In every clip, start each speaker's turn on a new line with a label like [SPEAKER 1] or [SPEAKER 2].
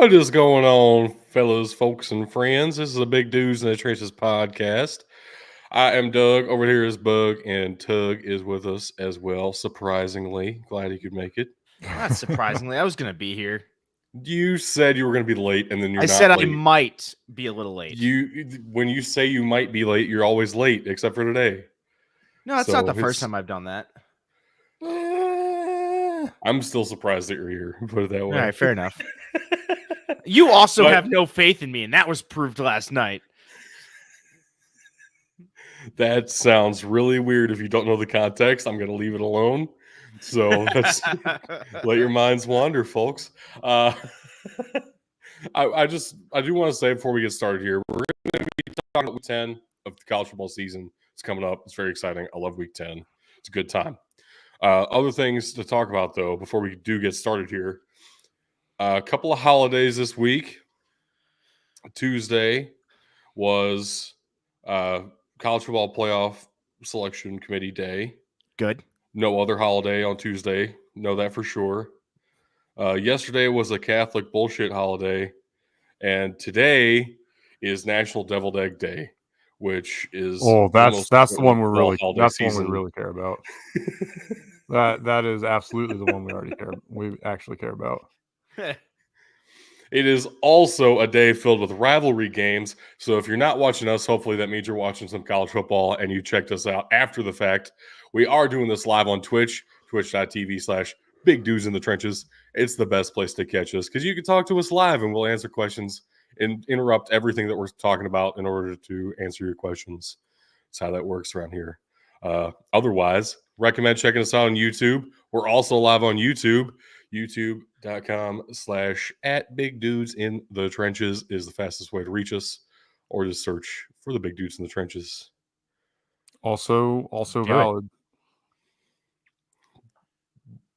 [SPEAKER 1] What is going on, fellows, folks, and friends? This is a Big Dudes in the Trenches podcast. I am Doug. Over here is Bug, and Tug is with us as well. Surprisingly, glad he could make it.
[SPEAKER 2] Not surprisingly, I was going to be here.
[SPEAKER 1] You said you were going to be late, and then you're
[SPEAKER 2] I
[SPEAKER 1] not
[SPEAKER 2] said
[SPEAKER 1] late.
[SPEAKER 2] I might be a little late.
[SPEAKER 1] When you say you might be late, you're always late, except for today.
[SPEAKER 2] No, it's not the first time I've done that.
[SPEAKER 1] I'm still surprised that you're here. Put it that way.
[SPEAKER 2] All right, fair enough. You also have no faith in me, and that was proved last night.
[SPEAKER 1] That sounds really weird. If you don't know the context, I'm going to leave it alone. So let's let your minds wander, folks. I do want to say before we get started here, we're going to be talking about week 10 of the college football season. It's coming up. It's very exciting. I love week 10. It's a good time. Other things to talk about, though, before we do get started here. A couple of holidays this week. Tuesday was College Football Playoff Selection Committee Day.
[SPEAKER 2] Good.
[SPEAKER 1] No other holiday on Tuesday. Know that for sure. Yesterday was a Catholic bullshit holiday. And today is National Deviled Egg Day, which is
[SPEAKER 3] that's the one we really care about. that is absolutely the one we actually care about.
[SPEAKER 1] It is also a day filled with rivalry games. So if you're not watching us, hopefully that means you're watching some college football and you checked us out after the fact. We are doing this live on Twitch, twitch.tv/Big Dudes in the Trenches. It's the best place to catch us because you can talk to us live and we'll answer questions and interrupt everything that we're talking about in order to answer your questions. That's how that works around here. Otherwise, recommend checking us out on YouTube. We're also live on YouTube. YouTube.com/@BigDudesInTheTrenches is the fastest way to reach us, or just search for the Big Dudes in the Trenches.
[SPEAKER 3] Also valid.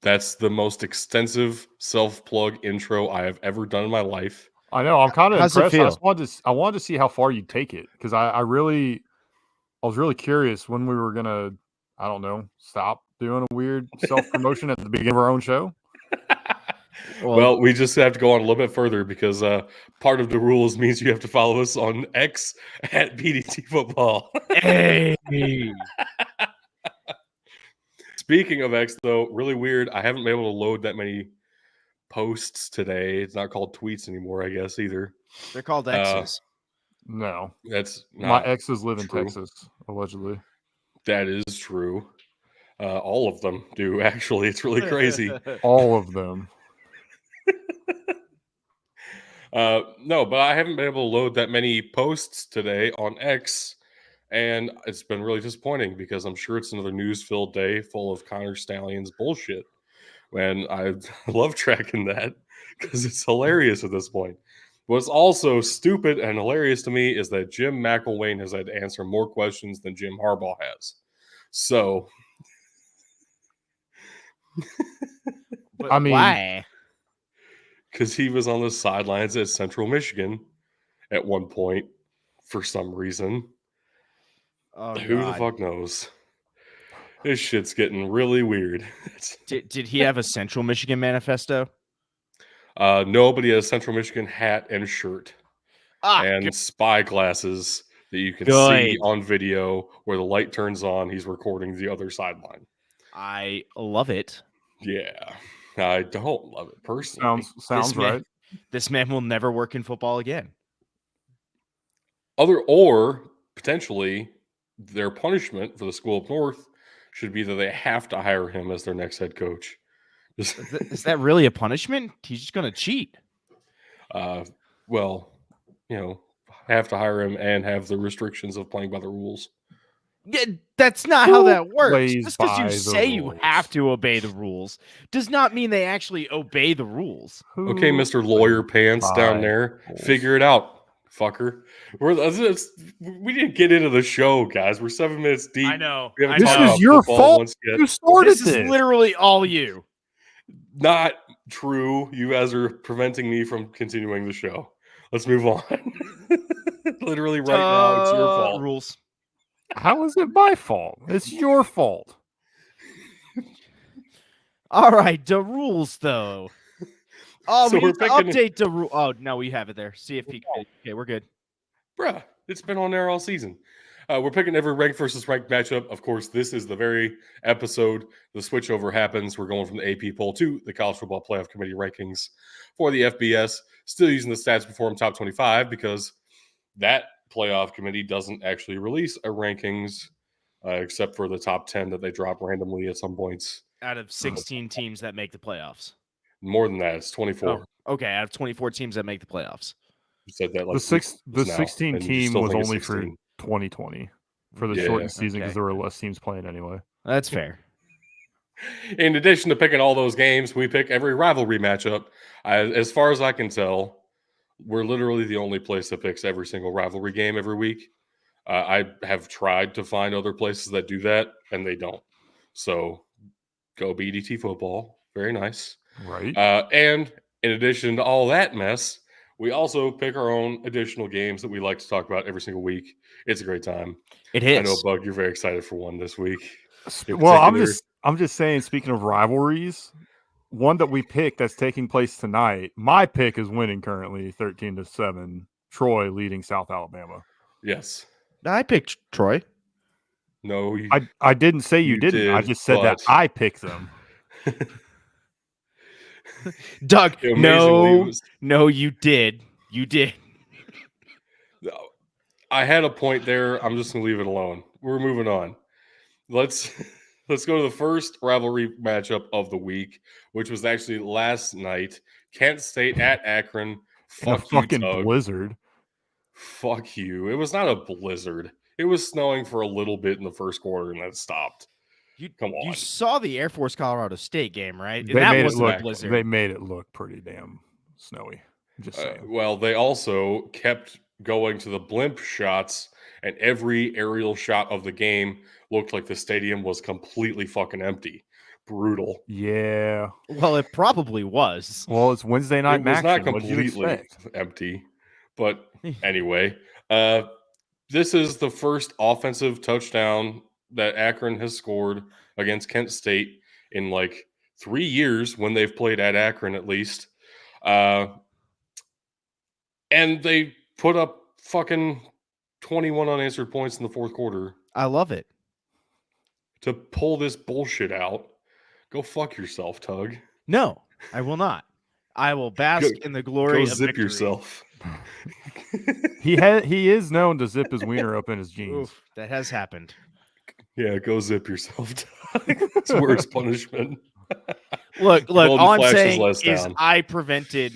[SPEAKER 1] That's the most extensive self-plug intro I have ever done in my life.
[SPEAKER 3] I know. I'm kind of impressed. I wanted to see how far you'd take it because I was really curious when we were gonna, I don't know, stop doing a weird self-promotion at the beginning of our own show.
[SPEAKER 1] Well, we just have to go on a little bit further because part of the rules means you have to follow us on X @BDT Football.
[SPEAKER 2] Hey.
[SPEAKER 1] Speaking of X, though, really weird. I haven't been able to load that many posts today. It's not called tweets anymore, I guess, either.
[SPEAKER 2] They're called X's.
[SPEAKER 3] No.
[SPEAKER 1] That's not
[SPEAKER 3] my exes live in
[SPEAKER 1] true.
[SPEAKER 3] Texas, allegedly.
[SPEAKER 1] That is true. All of them do, actually. It's really crazy.
[SPEAKER 3] All of them.
[SPEAKER 1] No, but I haven't been able to load that many posts today on X, and it's been really disappointing because I'm sure it's another news-filled day full of Connor Stalions bullshit. And I love tracking that because it's hilarious at this point. What's also stupid and hilarious to me is that Jim McElwain has had to answer more questions than Jim Harbaugh has. So,
[SPEAKER 2] But why?
[SPEAKER 1] Because he was on the sidelines at Central Michigan at one point for some reason. Who the fuck knows? This shit's getting really weird.
[SPEAKER 2] Did he have a Central Michigan manifesto?
[SPEAKER 1] No, but he has a Central Michigan hat and shirt and spy glasses that you can see on video where the light turns on. He's recording the other sideline.
[SPEAKER 2] I love it.
[SPEAKER 1] Yeah, I don't love it personally.
[SPEAKER 3] Sounds right.
[SPEAKER 2] This man will never work in football again.
[SPEAKER 1] Or potentially their punishment for the school up north should be that they have to hire him as their next head coach.
[SPEAKER 2] Is that really a punishment? He's just going to cheat.
[SPEAKER 1] Well, have to hire him and have the restrictions of playing by the rules.
[SPEAKER 2] Yeah, that's not how that works. Just because you say
[SPEAKER 3] rules?
[SPEAKER 2] You have to obey the rules does not mean they actually obey the rules.
[SPEAKER 1] Okay, Mr. Lawyer Pants down there, figure it out, fucker. We didn't get into the show, guys. We're 7 minutes deep.
[SPEAKER 2] I know.
[SPEAKER 3] This is your fault. You started this.
[SPEAKER 2] This is literally all you.
[SPEAKER 1] Not true. You guys are preventing me from continuing the show. Let's move on. Literally right now, it's your fault.
[SPEAKER 2] Rules.
[SPEAKER 3] How is it my fault? It's your fault.
[SPEAKER 2] All right, the rules, though. Oh,
[SPEAKER 1] So
[SPEAKER 2] we
[SPEAKER 1] we're
[SPEAKER 2] need to
[SPEAKER 1] picking-
[SPEAKER 2] update the rule. Oh, no, we have it there. See if he can. Okay, we're good.
[SPEAKER 1] Bruh, it's been on there all season. We're picking every ranked versus ranked matchup. Of course, this is the very episode the switchover happens. We're going from the AP poll to the College Football Playoff Committee rankings for the FBS. Still using the Stats Perform Top 25 because that playoff committee doesn't actually release a rankings except for the top 10 that they drop randomly at some points.
[SPEAKER 2] Out of 16 teams that make the playoffs.
[SPEAKER 1] More than that, it's 24.
[SPEAKER 2] Oh, okay, out of 24 teams that make the playoffs.
[SPEAKER 1] You said that like
[SPEAKER 3] the 16 team was only for 2020 for the shortened season because there were less teams playing anyway.
[SPEAKER 2] That's fair.
[SPEAKER 1] In addition to picking all those games, we pick every rivalry matchup. As far as I can tell, we're literally the only place that picks every single rivalry game every week. I have tried to find other places that do that, and they don't. So go BDT football. Very nice.
[SPEAKER 3] Right.
[SPEAKER 1] And in addition to all that mess, we also pick our own additional games that we like to talk about every single week. It's a great time.
[SPEAKER 2] It is.
[SPEAKER 1] I know, Bug, you're very excited for one this week.
[SPEAKER 3] Well, I'm just saying, speaking of rivalries, one that we picked that's taking place tonight, my pick is winning currently 13-7. Troy leading South Alabama.
[SPEAKER 1] Yes.
[SPEAKER 2] I picked Troy.
[SPEAKER 1] No,
[SPEAKER 3] I didn't say you didn't. I just said that I picked them.
[SPEAKER 2] Doug, no, you did. You did.
[SPEAKER 1] I had a point there. I'm just going to leave it alone. We're moving on. Let's go to the first rivalry matchup of the week, which was actually last night. Kent State at Akron. Fuck you,
[SPEAKER 3] fucking
[SPEAKER 1] Doug.
[SPEAKER 3] blizzard.
[SPEAKER 1] Fuck you. It was not a blizzard. It was snowing for a little bit in the first quarter, and then it stopped. Come on.
[SPEAKER 2] You saw the Air Force Colorado State game, right?
[SPEAKER 3] They made it look. They made it look pretty damn snowy. Just saying.
[SPEAKER 1] Well, they also kept going to the blimp shots, and every aerial shot of the game looked like the stadium was completely fucking empty. Brutal.
[SPEAKER 3] Yeah.
[SPEAKER 2] Well, it probably was.
[SPEAKER 3] Well, it's Wednesday night.
[SPEAKER 1] It was not completely empty, but anyway, this is the first offensive touchdown that Akron has scored against Kent State in like 3 years when they've played at Akron, at least. And they put up fucking 21 unanswered points in the fourth quarter.
[SPEAKER 2] I love it.
[SPEAKER 1] To pull this bullshit out, go fuck yourself, Tug.
[SPEAKER 2] No, I will not. I will bask in the glory of
[SPEAKER 1] zip
[SPEAKER 2] victory.
[SPEAKER 1] yourself.
[SPEAKER 3] He is known to zip his wiener up in his jeans.
[SPEAKER 2] Oof, that has happened.
[SPEAKER 1] Yeah, go zip yourself. It's worse punishment.
[SPEAKER 2] Look. All I'm saying is I prevented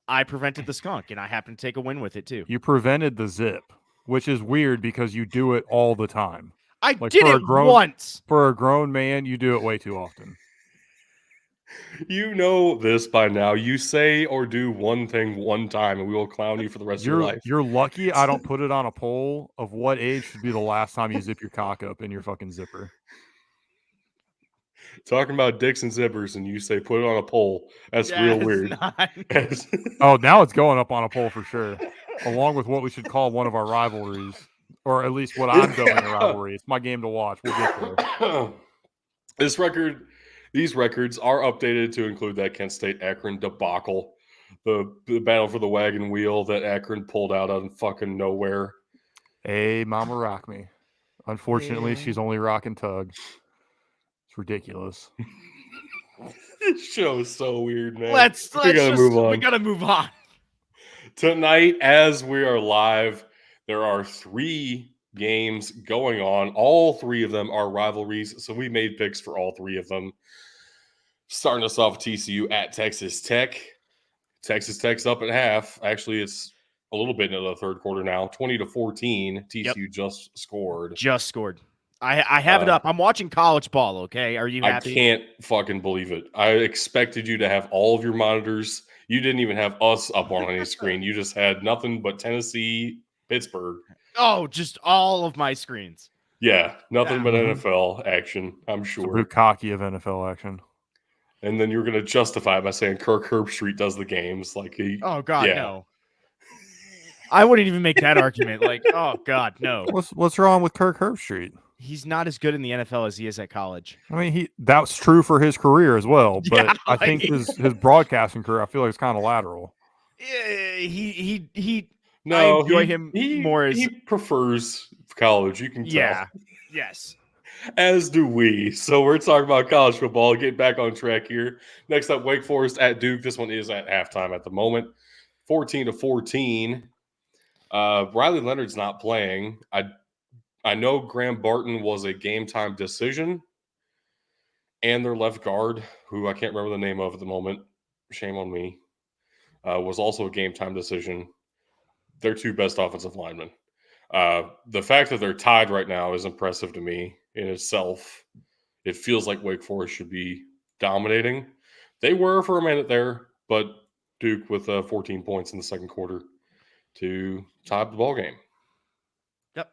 [SPEAKER 2] the skunk, and I happened to take a win with it too.
[SPEAKER 3] You prevented the zip, which is weird because you do it all the time.
[SPEAKER 2] I did it once.
[SPEAKER 3] For a grown man, you do it way too often.
[SPEAKER 1] You know this by now. You say or do one thing one time, and we will clown you for the rest of your life.
[SPEAKER 3] You're lucky I don't put it on a poll of what age should be the last time you zip your cock up in your fucking zipper.
[SPEAKER 1] Talking about dicks and zippers, and you say put it on a poll. That's real weird.
[SPEAKER 3] Oh, now it's going up on a poll for sure. Along with what we should call one of our rivalries. Or at least what I'm dubbing a rivalry. It's my game to watch. We'll get there.
[SPEAKER 1] These records are updated to include that Kent State Akron debacle, the battle for the wagon wheel that Akron pulled out of fucking nowhere.
[SPEAKER 3] Hey, mama rock me. Unfortunately, she's only rocking Tug. It's ridiculous.
[SPEAKER 1] This show is so weird, man.
[SPEAKER 2] We gotta move on.
[SPEAKER 1] Tonight, as we are live, there are 3 games going on. All 3 of them are rivalries, so we made picks for all 3 of them. Starting us off, TCU at Texas Tech. Texas Tech's up at half. Actually, it's a little bit into the third quarter now. 20-14. TCU just scored.
[SPEAKER 2] I have it up. I'm watching college ball, okay? Are you happy?
[SPEAKER 1] I can't fucking believe it. I expected you to have all of your monitors. You didn't even have us up on any screen. You just had nothing but Tennessee, Pittsburgh.
[SPEAKER 2] Oh, just all of my screens.
[SPEAKER 1] Yeah, nothing but NFL action, I'm sure.
[SPEAKER 3] It's a cocky of NFL action.
[SPEAKER 1] And then you're going to justify it by saying Kirk Herbstreit does the games.
[SPEAKER 2] Oh, God, no. I wouldn't even make that argument. Oh, God, no.
[SPEAKER 3] What's wrong with Kirk Herbstreit?
[SPEAKER 2] He's not as good in the NFL as he is at college.
[SPEAKER 3] I mean, that's true for his career as well. But yeah, I think his broadcasting career, I feel like it's kind of lateral.
[SPEAKER 1] No,
[SPEAKER 2] I enjoy him more as
[SPEAKER 1] he prefers college. You can tell.
[SPEAKER 2] Yeah. Yes.
[SPEAKER 1] As do we. So we're talking about college football. Get back on track here. Next up, Wake Forest at Duke. This one is at halftime at the moment. 14-14. Riley Leonard's not playing. I know Graham Barton was a game time decision. And their left guard, who I can't remember the name of at the moment, shame on me, was also a game time decision. Their two best offensive linemen. The fact that they're tied right now is impressive to me in itself. It feels like Wake Forest should be dominating. They were for a minute there, but Duke with 14 points in the second quarter to tie up the ball game.
[SPEAKER 2] Yep.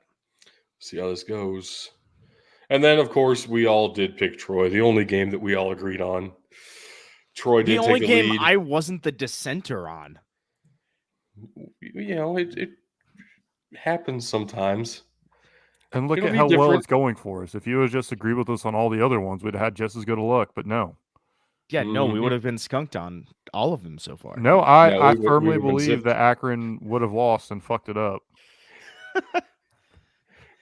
[SPEAKER 1] See how this goes. And then, of course, we all did pick Troy. The only game that we all agreed on. Troy did take the lead.
[SPEAKER 2] The only game I wasn't the dissenter on.
[SPEAKER 1] You know, it happens sometimes.
[SPEAKER 3] And look at how well it's going for us. If you had just agreed with us on all the other ones, we'd have had just as good a luck, but no.
[SPEAKER 2] Yeah, no, we would have been skunked on all of them so far.
[SPEAKER 3] No, I firmly believe that Akron would have lost and fucked it up.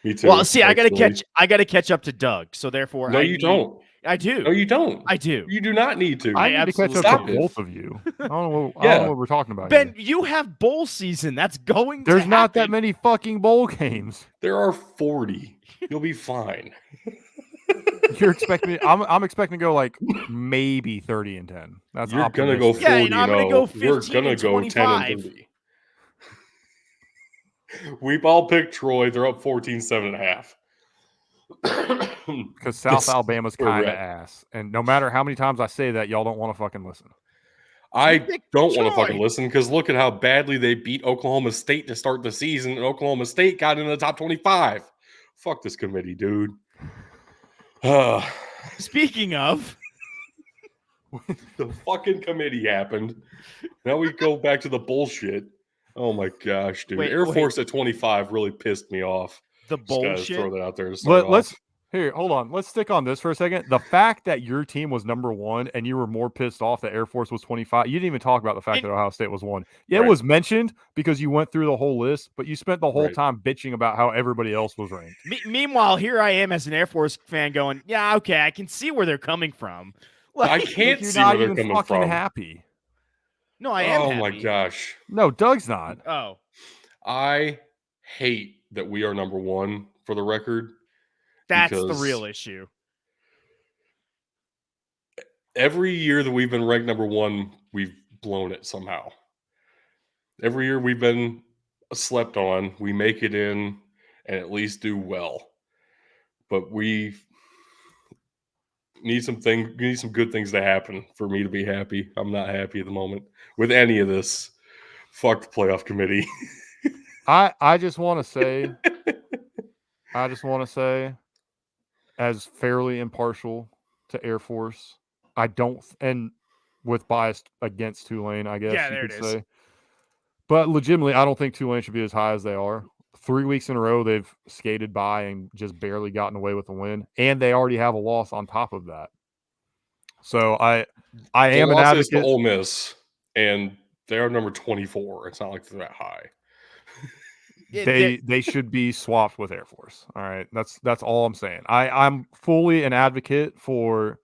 [SPEAKER 1] Me too.
[SPEAKER 2] Well, see, I gotta catch up to Doug. So therefore,
[SPEAKER 1] no, you don't.
[SPEAKER 2] I do.
[SPEAKER 1] No, you don't.
[SPEAKER 2] I do.
[SPEAKER 1] You do not need to.
[SPEAKER 3] I need to catch up to both of you. I don't know what we're talking about.
[SPEAKER 2] Ben, you have bowl season. That's going.
[SPEAKER 3] There's not that many fucking bowl games.
[SPEAKER 1] There are 40. You'll be fine.
[SPEAKER 3] You're expecting me? I'm expecting to go like maybe 30-10. That's
[SPEAKER 1] you're gonna go 40.
[SPEAKER 2] Yeah, and I'm gonna go 15. We're gonna go
[SPEAKER 1] 10-30. We've all picked Troy. They're up 14-7.5.
[SPEAKER 3] Because South Alabama's kind of ass. And no matter how many times I say that, y'all don't want to fucking listen.
[SPEAKER 1] I don't want to fucking listen because look at how badly they beat Oklahoma State to start the season, and Oklahoma State got into the top 25. Fuck this committee, dude.
[SPEAKER 2] Speaking of,
[SPEAKER 1] the fucking committee happened. Now we go back to the bullshit. Oh my gosh, dude! Air Force at 25 really pissed me off.
[SPEAKER 2] The bullshit.
[SPEAKER 1] Throw that out there.
[SPEAKER 3] Hold on. Let's stick on this for a second. The fact that your team was number 1 and you were more pissed off that Air Force was 25. You didn't even talk about the fact that Ohio State was 1. Yeah, it was mentioned because you went through the whole list, but you spent the whole time bitching about how everybody else was ranked.
[SPEAKER 2] Meanwhile, here I am as an Air Force fan going, yeah, okay, I can see where they're coming from.
[SPEAKER 1] Like, I can't see where they're coming from.
[SPEAKER 3] Happy.
[SPEAKER 2] No, I am.
[SPEAKER 1] Oh my gosh.
[SPEAKER 3] No, Doug's not.
[SPEAKER 2] Oh.
[SPEAKER 1] I hate that we are number 1 for the record.
[SPEAKER 2] That's the real issue.
[SPEAKER 1] Every year that we've been ranked number 1, we've blown it somehow. Every year we've been slept on, we make it in and at least do well. But we need some good things to happen for me to be happy. I'm not happy at the moment with any of this. Fuck the playoff committee.
[SPEAKER 3] I just want to say, as fairly impartial to Air Force, I don't, and with bias against Tulane, I guess you could say. But legitimately, I don't think Tulane should be as high as they are. 3 weeks in a row, they've skated by and just barely gotten away with a win, and they already have a loss on top of that. So I am an advocate.
[SPEAKER 1] To Ole Miss, and they are number 24. It's not like they're that high.
[SPEAKER 3] They should be swapped with Air Force. All right, that's all I'm saying. I'm fully an advocate for,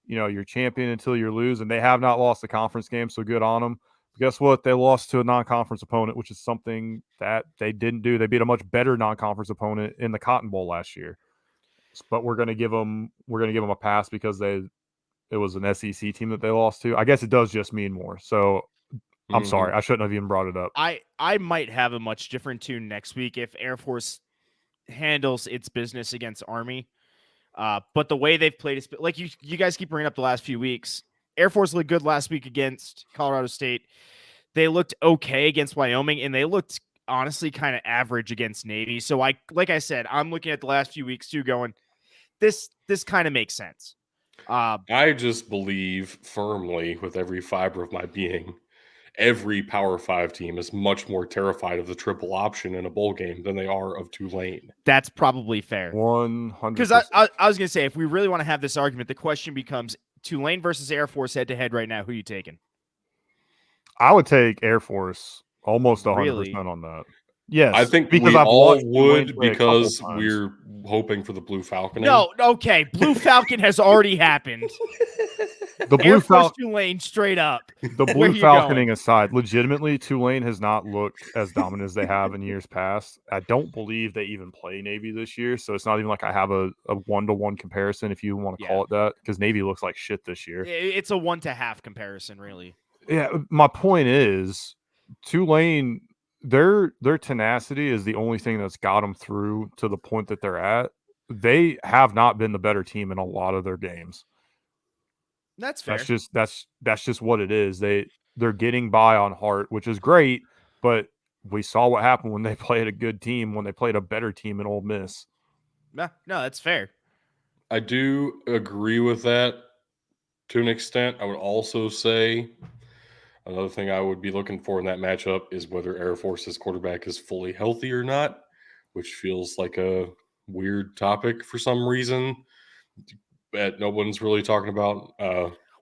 [SPEAKER 3] your champion until you lose, and they have not lost a conference game, so good on them. But guess what? They lost to a non-conference opponent, which is something that they didn't do. They beat a much better non-conference opponent in the Cotton Bowl last year. But we're going to give them a pass because it was an SEC team that they lost to. I guess it does just mean more. So I'm sorry. I shouldn't have even brought it up.
[SPEAKER 2] I might have a much different tune next week if Air Force handles its business against Army. But the way they've played, like you guys keep bringing up the last few weeks, Air Force looked good last week against Colorado State. They looked okay against Wyoming, and they looked honestly kind of average against Navy. So like I said, I'm looking at the last few weeks too going, this kind of makes sense.
[SPEAKER 1] I just believe firmly with every fiber of my being, every Power 5 team is much more terrified of the triple option in a bowl game than they are of Tulane.
[SPEAKER 2] That's probably fair.
[SPEAKER 3] 100%.
[SPEAKER 2] Because I was going to say, if we really want to have this argument, the question becomes Tulane versus Air Force head-to-head right now. Who are you taking?
[SPEAKER 3] I would take Air Force almost 100%
[SPEAKER 2] Really?
[SPEAKER 3] on that. Yes.
[SPEAKER 1] I think
[SPEAKER 3] because
[SPEAKER 1] we
[SPEAKER 3] I've
[SPEAKER 1] all
[SPEAKER 3] watched Tulane
[SPEAKER 1] would
[SPEAKER 3] play a couple
[SPEAKER 1] because
[SPEAKER 3] times.
[SPEAKER 1] we're hoping for the Blue Falconing.
[SPEAKER 2] No, okay. Blue Falcon has already happened.
[SPEAKER 3] The
[SPEAKER 2] Air
[SPEAKER 3] Blue
[SPEAKER 2] Force Tulane, straight up.
[SPEAKER 3] The
[SPEAKER 2] Where
[SPEAKER 3] Blue
[SPEAKER 2] you
[SPEAKER 3] Falconing
[SPEAKER 2] going?
[SPEAKER 3] aside, legitimately, Tulane has not looked as dominant as they have in years past. I don't believe they even play Navy this year, so it's not even like I have a one-to-one comparison, if you want to call it that, because Navy looks like shit this year.
[SPEAKER 2] It's a 1-to-half comparison, really.
[SPEAKER 3] Yeah, my point is, Tulane, their tenacity is the only thing that's got them through to the point that they're at. They have not been the better team in a lot of their games.
[SPEAKER 2] That's fair.
[SPEAKER 3] That's just what it is. They're getting by on heart, which is great, but we saw what happened when they played a good team, when they played a better team in Ole Miss.
[SPEAKER 2] No, that's fair.
[SPEAKER 1] I do agree with that to an extent. I would also say another thing I would be looking for in that matchup is whether Air Force's quarterback is fully healthy or not, which feels like a weird topic for some reason that no one's really talking about.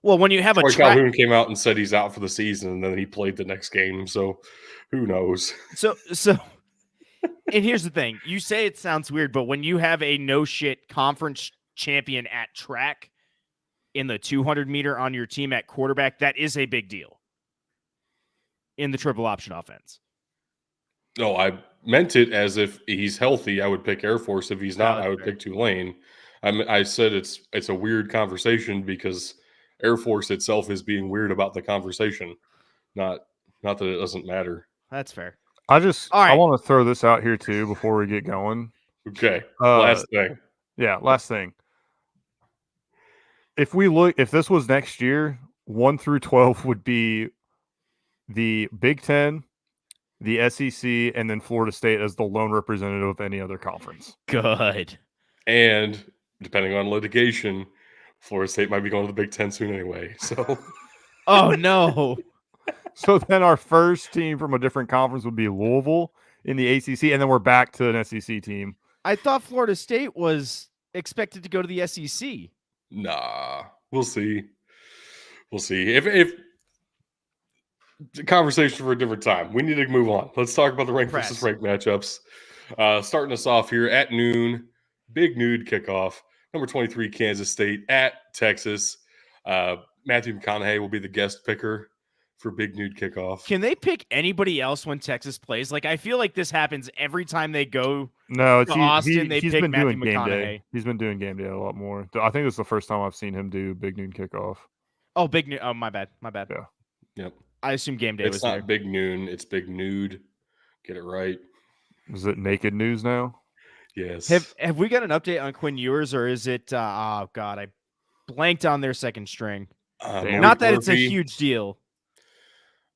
[SPEAKER 2] Well, when you have
[SPEAKER 1] Troy
[SPEAKER 2] a
[SPEAKER 1] Calhoun came out and said he's out for the season, and then he played the next game. So who knows?
[SPEAKER 2] So, and here's the thing: you say it sounds weird, but when you have a no shit conference champion at track in the 200 meter on your team at quarterback, that is a big deal in the triple option offense.
[SPEAKER 1] No, I meant it as if he's healthy, I would pick Air Force. If he's not, I would pick Tulane. I said it's a weird conversation because Air Force itself is being weird about the conversation, not that it doesn't matter.
[SPEAKER 2] That's fair.
[SPEAKER 3] I want to throw this out here too before we get going.
[SPEAKER 1] Okay, last thing.
[SPEAKER 3] Yeah, last thing. If this was next year, 1 through 12 would be the Big Ten, the SEC, and then Florida State as the lone representative of any other conference.
[SPEAKER 2] Good.
[SPEAKER 1] And depending on litigation, Florida State might be going to the Big Ten soon anyway. So,
[SPEAKER 2] oh no.
[SPEAKER 3] So then our first team from a different conference would be Louisville in the ACC, and then we're back to an SEC team.
[SPEAKER 2] I thought Florida State was expected to go to the SEC.
[SPEAKER 1] Nah, we'll see. We'll see. If the conversation for a different time. We need to move on. Let's talk about the ranked versus ranked matchups. Starting us off here at noon, big nude kickoff. Number 23, Kansas State at Texas. Matthew McConaughey will be the guest picker for big nude kickoff.
[SPEAKER 2] Can they pick anybody else when Texas plays? Like, I feel like this happens every time they go
[SPEAKER 3] to Austin. He's been doing game day. He's been doing game day a lot more. I think it's the first time I've seen him do big noon kickoff.
[SPEAKER 2] Oh, big noon. Oh, my bad.
[SPEAKER 3] Yeah.
[SPEAKER 1] Yep.
[SPEAKER 2] I assume game day was
[SPEAKER 1] It's not
[SPEAKER 2] there.
[SPEAKER 1] big noon. It's big nude. Get it right.
[SPEAKER 3] Is it naked news now?
[SPEAKER 1] Yes.
[SPEAKER 2] Have we got an update on Quinn Ewers, or is it? Oh God, I blanked on their second string. Not that it's a huge deal.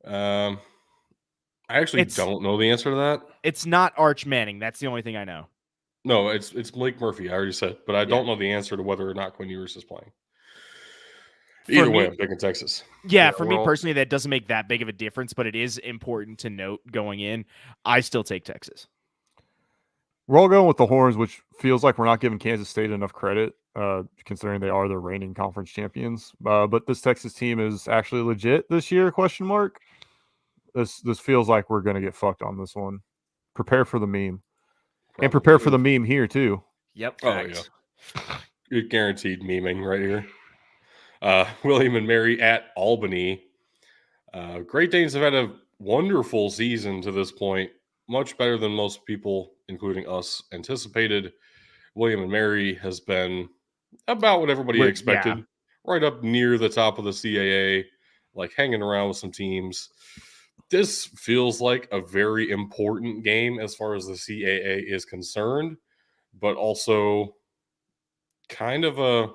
[SPEAKER 1] I actually don't know the answer to that.
[SPEAKER 2] It's not Arch Manning. That's the only thing I know.
[SPEAKER 1] No, it's Blake Murphy. I already said, but I don't know the answer to whether or not Quinn Ewers is playing. Either way, I'm picking Texas.
[SPEAKER 2] Yeah, for me personally, that doesn't make that big of a difference, but it is important to note going in. I still take Texas.
[SPEAKER 3] We're all going with the Horns, which feels like we're not giving Kansas State enough credit, considering they are the reigning conference champions. But this Texas team is actually legit this year, ? This feels like we're going to get fucked on this one. Prepare for the meme. Probably. And prepare for the meme here, too.
[SPEAKER 2] Yep.
[SPEAKER 1] Oh, yeah. You're guaranteed memeing right here. William and Mary at Albany. Great Danes have had a wonderful season to this point. Much better than most people, including us, anticipated. William and Mary has been about what everybody expected. Yeah. Right up near the top of the CAA, like hanging around with some teams. This feels like a very important game as far as the CAA is concerned, but also kind of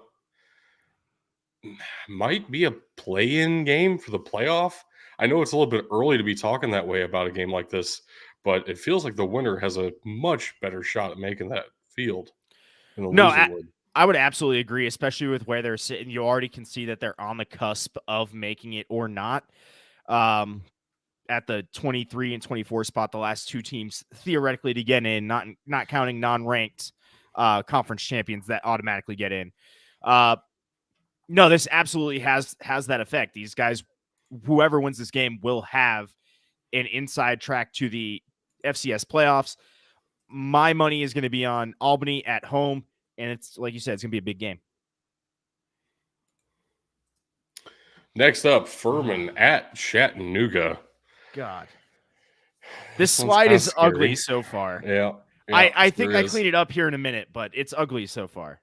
[SPEAKER 1] might be a play-in game for the playoff. I know it's a little bit early to be talking that way about a game like this, but it feels like the winner has a much better shot at making that field than the loser would.
[SPEAKER 2] I would absolutely agree, especially with where they're sitting. You already can see that they're on the cusp of making it or not. at the 23 and 24 spot, the last two teams theoretically to get in, not counting non-ranked conference champions that automatically get in. No, this absolutely has that effect. These guys, whoever wins this game, will have an inside track to the FCS playoffs. My money is going to be on Albany at home, and it's like you said, it's going to be a big game.
[SPEAKER 1] Next up, Furman at Chattanooga.
[SPEAKER 2] God, this slide is
[SPEAKER 1] scary.
[SPEAKER 2] ugly so far.
[SPEAKER 1] Yeah,
[SPEAKER 2] I think I clean it up here in a minute, but it's ugly so far.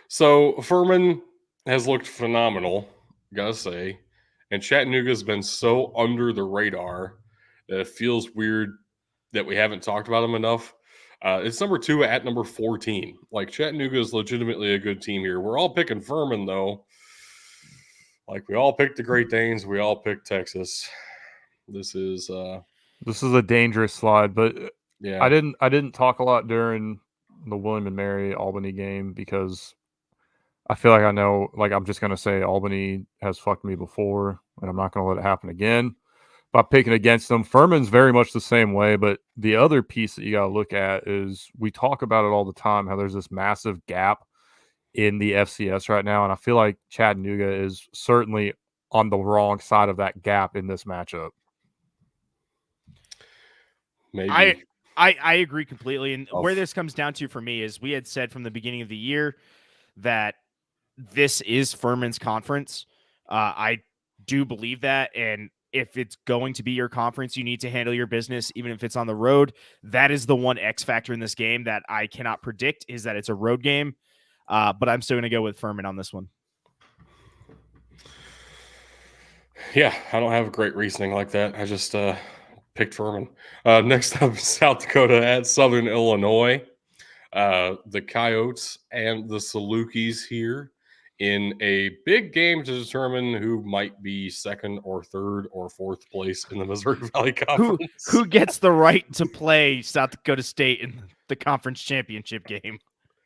[SPEAKER 1] So Furman has looked phenomenal, gotta say, and Chattanooga's been so under the radar that it feels weird that we haven't talked about them enough. It's number 2 at number 14. Like, Chattanooga is legitimately a good team here. We're all picking Furman, though. Like, we all picked the Great Danes. We all picked Texas. This is
[SPEAKER 3] a dangerous slide, but
[SPEAKER 1] yeah,
[SPEAKER 3] I didn't talk a lot during the William and Mary Albany game because I feel like I know, like, I'm just gonna say Albany has fucked me before, and I'm not gonna let it happen again by picking against them. Furman's very much the same way, but the other piece that you got to look at is we talk about it all the time, how there's this massive gap in the FCS right now, and I feel like Chattanooga is certainly on the wrong side of that gap in this matchup.
[SPEAKER 1] maybe.
[SPEAKER 2] I agree completely, and where this comes down to for me is we had said from the beginning of the year that this is Furman's conference. I do believe that, and if it's going to be your conference, you need to handle your business, even if it's on the road. That is the one X factor in this game that I cannot predict, is that it's a road game. But I'm still going to go with Furman on this one.
[SPEAKER 1] Yeah, I don't have a great reasoning like that. I just picked Furman. Next up, South Dakota at Southern Illinois. The Coyotes and the Salukis here in a big game to determine who might be second or third or fourth place in the Missouri Valley Conference.
[SPEAKER 2] Who gets the right to play South Dakota State in the conference championship game?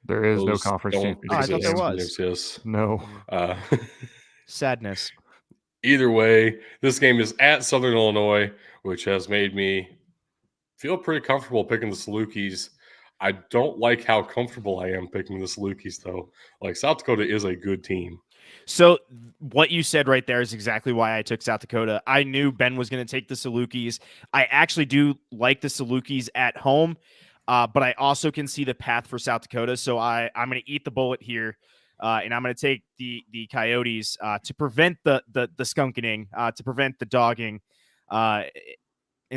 [SPEAKER 3] There is no conference championship.
[SPEAKER 2] I thought there was.
[SPEAKER 1] Yes.
[SPEAKER 3] No.
[SPEAKER 2] Sadness.
[SPEAKER 1] Either way, this game is at Southern Illinois, which has made me feel pretty comfortable picking the Salukis. I don't like how comfortable I am picking the Salukis, though. Like, South Dakota is a good team.
[SPEAKER 2] So what you said right there is exactly why I took South Dakota. I knew Ben was going to take the Salukis. I actually do like the Salukis at home, but I also can see the path for South Dakota. So I'm going to eat the bullet here, and I'm going to take the Coyotes to prevent the skunking, to prevent the dogging, and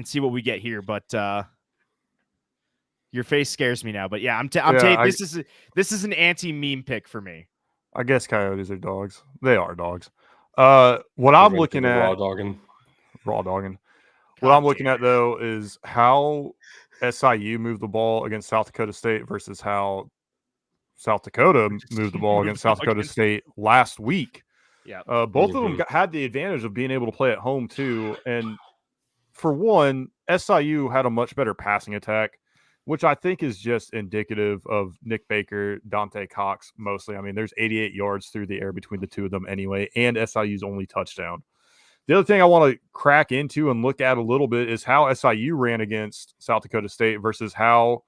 [SPEAKER 2] see what we get here. But your face scares me now, but yeah, this is an anti-meme pick for me.
[SPEAKER 3] I guess Coyotes are dogs. They are dogs. What I'm looking at, raw dogging. What I'm looking at though is how SIU moved the ball against South Dakota State versus how South Dakota moved the ball against South Dakota State last week.
[SPEAKER 2] Yeah,
[SPEAKER 3] both of them had the advantage of being able to play at home too, and for one, SIU had a much better passing attack, which I think is just indicative of Nick Baker, Dante Cox mostly. I mean, there's 88 yards through the air between the two of them anyway, and SIU's only touchdown. The other thing I want to crack into and look at a little bit is how SIU ran against South Dakota State versus how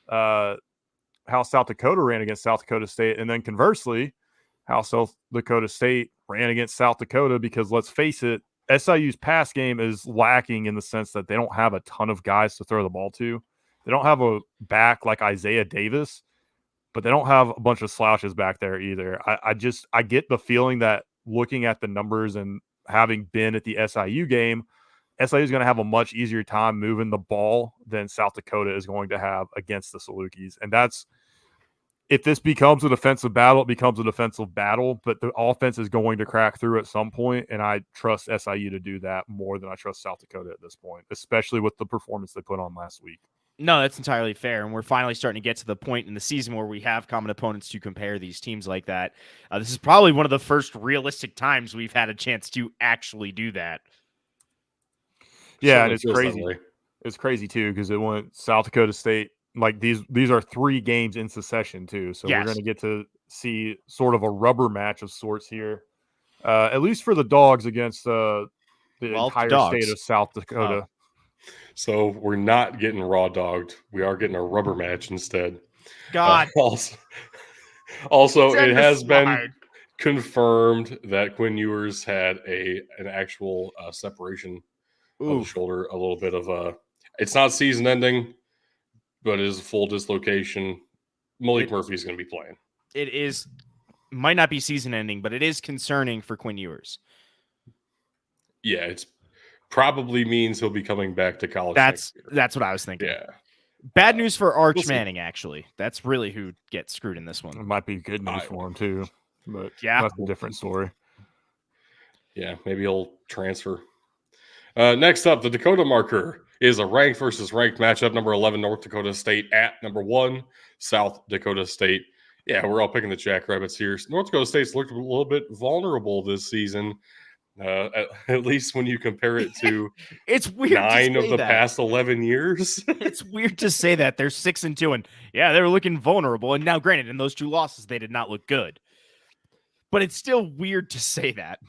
[SPEAKER 3] South Dakota ran against South Dakota State, and then conversely, how South Dakota State ran against South Dakota, because let's face it, SIU's pass game is lacking in the sense that they don't have a ton of guys to throw the ball to. They don't have a back like Isaiah Davis, but they don't have a bunch of slouches back there either. I get the feeling that looking at the numbers and having been at the SIU game, SIU is going to have a much easier time moving the ball than South Dakota is going to have against the Salukis. And that's, if this becomes a defensive battle, it becomes a defensive battle, but the offense is going to crack through at some point, and I trust SIU to do that more than I trust South Dakota at this point, especially with the performance they put on last week.
[SPEAKER 2] No, that's entirely fair, and we're finally starting to get to the point in the season where we have common opponents to compare these teams like that. This is probably one of the first realistic times we've had a chance to actually do that.
[SPEAKER 3] Yeah, and it's crazy. It's crazy, too, because it went South Dakota State. Like, these are 3 games in succession, too. So We're going to get to see sort of a rubber match of sorts here, at least for the Dogs against the
[SPEAKER 2] Well,
[SPEAKER 3] entire
[SPEAKER 2] dogs.
[SPEAKER 3] state of South Dakota.
[SPEAKER 2] Oh.
[SPEAKER 1] So we're not getting raw dogged. We are getting a rubber match instead.
[SPEAKER 2] God.
[SPEAKER 1] Also,
[SPEAKER 2] Send
[SPEAKER 1] it
[SPEAKER 2] the
[SPEAKER 1] has been
[SPEAKER 2] slide.
[SPEAKER 1] confirmed that Quinn Ewers had an actual separation of the shoulder, a little bit of a. It's not season ending, but it is a full dislocation. Malik Murphy is going to be playing.
[SPEAKER 2] It is might not be season ending, but it is concerning for Quinn Ewers.
[SPEAKER 1] Yeah, it's probably means he'll be coming back to college.
[SPEAKER 2] That's what I was thinking.
[SPEAKER 1] Yeah.
[SPEAKER 2] Bad news for Arch Manning, actually. That's really who gets screwed in this one.
[SPEAKER 3] It might be good news for him too, but
[SPEAKER 2] yeah,
[SPEAKER 3] that's a different story.
[SPEAKER 1] Yeah, maybe he'll transfer. Next up, the Dakota Marker is a ranked versus ranked matchup. Number 11, North Dakota State at number 1, South Dakota State. Yeah, we're all picking the Jackrabbits here. North Dakota State's looked a little bit vulnerable this season, at least when you compare it to
[SPEAKER 2] it's weird
[SPEAKER 1] 9 of the past 11 years.
[SPEAKER 2] It's weird to say that. They're 6-2, and yeah, they were looking vulnerable. And now, granted, in those 2 losses, they did not look good. But it's still weird to say that.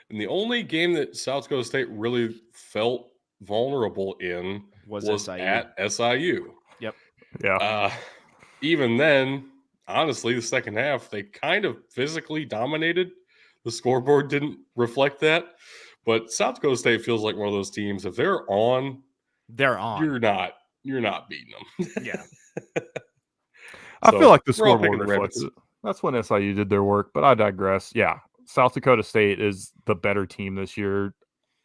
[SPEAKER 2] And
[SPEAKER 1] the only game that South Dakota State really felt vulnerable in was at SIU.
[SPEAKER 2] Yep.
[SPEAKER 3] Yeah.
[SPEAKER 1] Even then, honestly, the second half, they kind of physically dominated. The scoreboard didn't reflect that. But South Dakota State feels like one of those teams. If they're on, You're not beating them.
[SPEAKER 2] Yeah.
[SPEAKER 3] I feel like the scoreboard reflects it. That's when SIU did their work, but I digress. Yeah. South Dakota State is the better team this year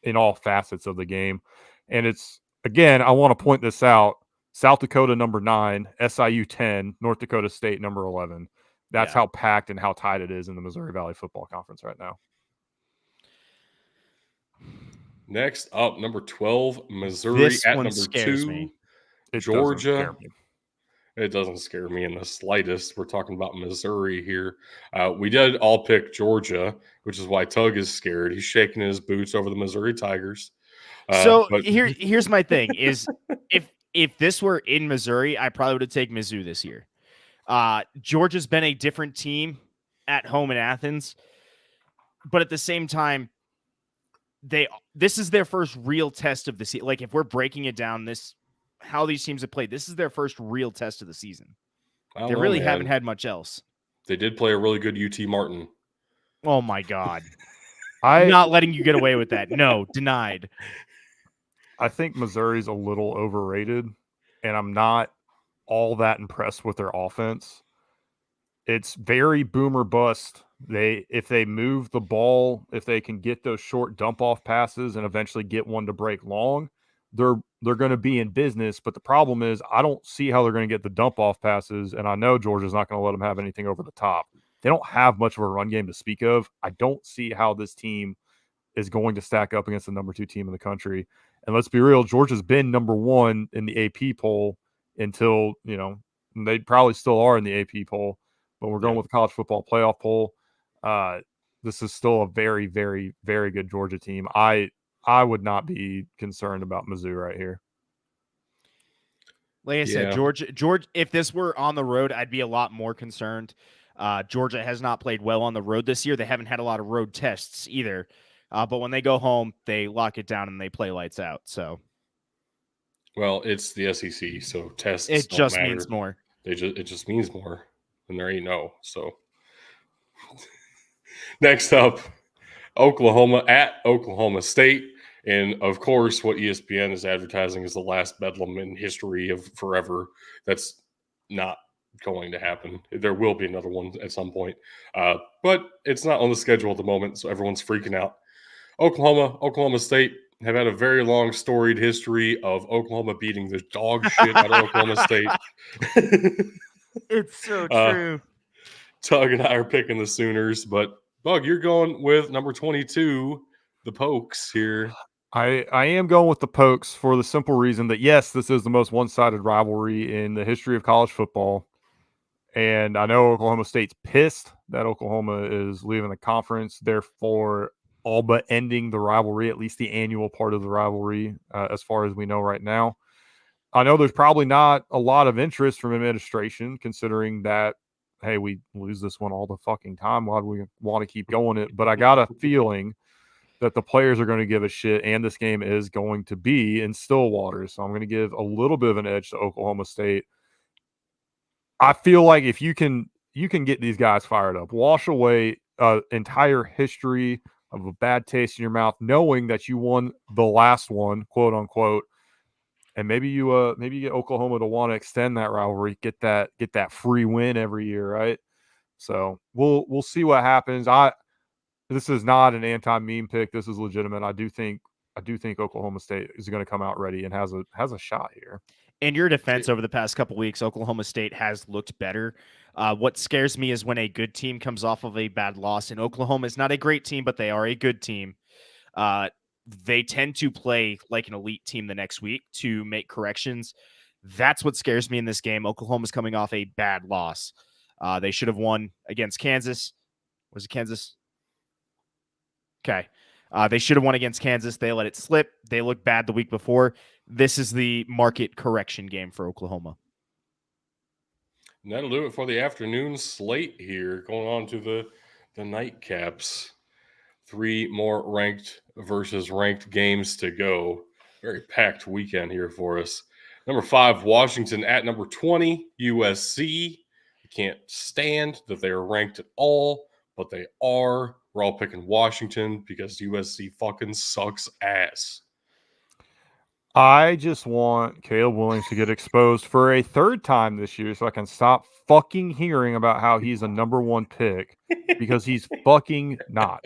[SPEAKER 3] in all facets of the game. And it's, again, I want to point this out. South Dakota number 9, SIU 10, North Dakota State number 11. That's how packed and how tight it is in the Missouri Valley Football Conference right now.
[SPEAKER 1] Next up, number 12, Missouri at number 2, Georgia. It doesn't scare me in the slightest. We're talking about Missouri here. We did all pick Georgia, which is why Tug is scared. He's shaking his boots over the Missouri Tigers.
[SPEAKER 2] Here's my thing: is if this were in Missouri, I probably would have taken Mizzou this year. Georgia's been a different team at home in Athens, but at the same time, this is their first real test of the season. Like, if we're breaking it down, how these teams have played, this is their first real test of the season. They really haven't had much else.
[SPEAKER 1] They did play a really good UT Martin.
[SPEAKER 2] Oh my God. I'm not letting you get away with that. No, denied.
[SPEAKER 3] I think Missouri's a little overrated, and I'm not all that impressed with their offense. It's very boom or bust. If they move the ball, if they can get those short dump off passes and eventually get one to break long, they're going to be in business. But the problem is, I don't see how they're going to get the dump off passes, and I know Georgia's not going to let them have anything over the top. They don't have much of a run game to speak of. I don't see how this team is going to stack up against the number 2 team in the country. And let's be real, Georgia's been number 1 in the AP poll until, they probably still are in the AP poll, but we're going with the college football playoff poll. This is still a very, very, very good Georgia team. I would not be concerned about Mizzou right here.
[SPEAKER 2] Like I said, Georgia, if this were on the road, I'd be a lot more concerned. Georgia has not played well on the road this year. They haven't had a lot of road tests either. But when they go home, they lock it down and they play lights out. So,
[SPEAKER 1] well, it's the SEC, so tests.
[SPEAKER 2] It just means more.
[SPEAKER 1] It just means more, and there ain't no. So, next up, Oklahoma at Oklahoma State, and of course, what ESPN is advertising is the last Bedlam in history of forever. That's not going to happen. There will be another one at some point, but it's not on the schedule at the moment, so everyone's freaking out. Oklahoma State have had a very long storied history of Oklahoma beating the dog shit out of Oklahoma State.
[SPEAKER 2] It's so true.
[SPEAKER 1] Tug and I are picking the Sooners, but Bug, you're going with number 22, the Pokes here.
[SPEAKER 3] I am going with the Pokes for the simple reason that, yes, this is the most one-sided rivalry in the history of college football. And I know Oklahoma State's pissed that Oklahoma is leaving the conference, therefore all but ending the rivalry, at least the annual part of the rivalry, as far as we know right now. I know there's probably not a lot of interest from administration, considering that, hey, we lose this one all the fucking time. Why do we want to keep going it? But I got a feeling that the players are going to give a shit, and this game is going to be in Stillwater. So I'm going to give a little bit of an edge to Oklahoma State. I feel like if you can get these guys fired up, wash away entire history of a bad taste in your mouth, knowing that you won the last one, quote unquote, and maybe you get Oklahoma to want to extend that rivalry, get that free win every year, right? So we'll see what happens. This is not an anti-meme pick. This is legitimate. I do think Oklahoma State is going to come out ready and has a shot here.
[SPEAKER 2] In your defense, over the past couple weeks, Oklahoma State has looked better. What scares me is when a good team comes off of a bad loss. And Oklahoma is not a great team, but they are a good team. They tend to play like an elite team the next week to make corrections. That's what scares me in this game. Oklahoma's coming off a bad loss. They should have won against Kansas. Was it Kansas? Okay. They should have won against Kansas. They let it slip. They looked bad the week before. This is the market correction game for Oklahoma.
[SPEAKER 1] And that'll do it for the afternoon slate here. Going on to the nightcaps. 3 more ranked versus ranked games to go. Very packed weekend here for us. Number 5, Washington at number 20, USC. I can't stand that they are ranked at all, but they are. We're all picking Washington because USC fucking sucks ass.
[SPEAKER 3] I just want Caleb Williams to get exposed for a 3rd time this year so I can stop fucking hearing about how he's a number 1 pick, because he's fucking not.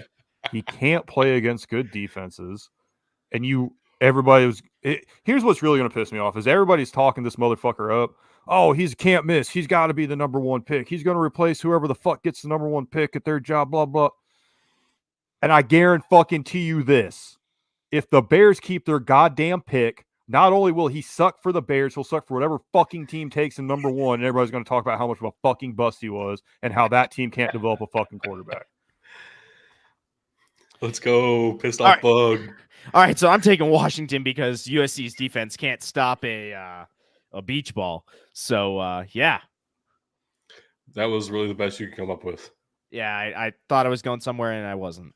[SPEAKER 3] He can't play against good defenses. And here's what's really going to piss me off is everybody's talking this motherfucker up. Oh, he can't miss. He's got to be the number 1 pick. He's going to replace whoever the fuck gets the number 1 pick at their job, blah, blah. And I guarantee you this. If the Bears keep their goddamn pick, not only will he suck for the Bears, he'll suck for whatever fucking team takes him number 1, and everybody's going to talk about how much of a fucking bust he was and how that team can't develop a fucking quarterback.
[SPEAKER 1] Let's go, pissed off bug.
[SPEAKER 2] All right, so I'm taking Washington because USC's defense can't stop a beach ball. So, yeah.
[SPEAKER 1] That was really the best you could come up with.
[SPEAKER 2] Yeah, I thought I was going somewhere, and I wasn't.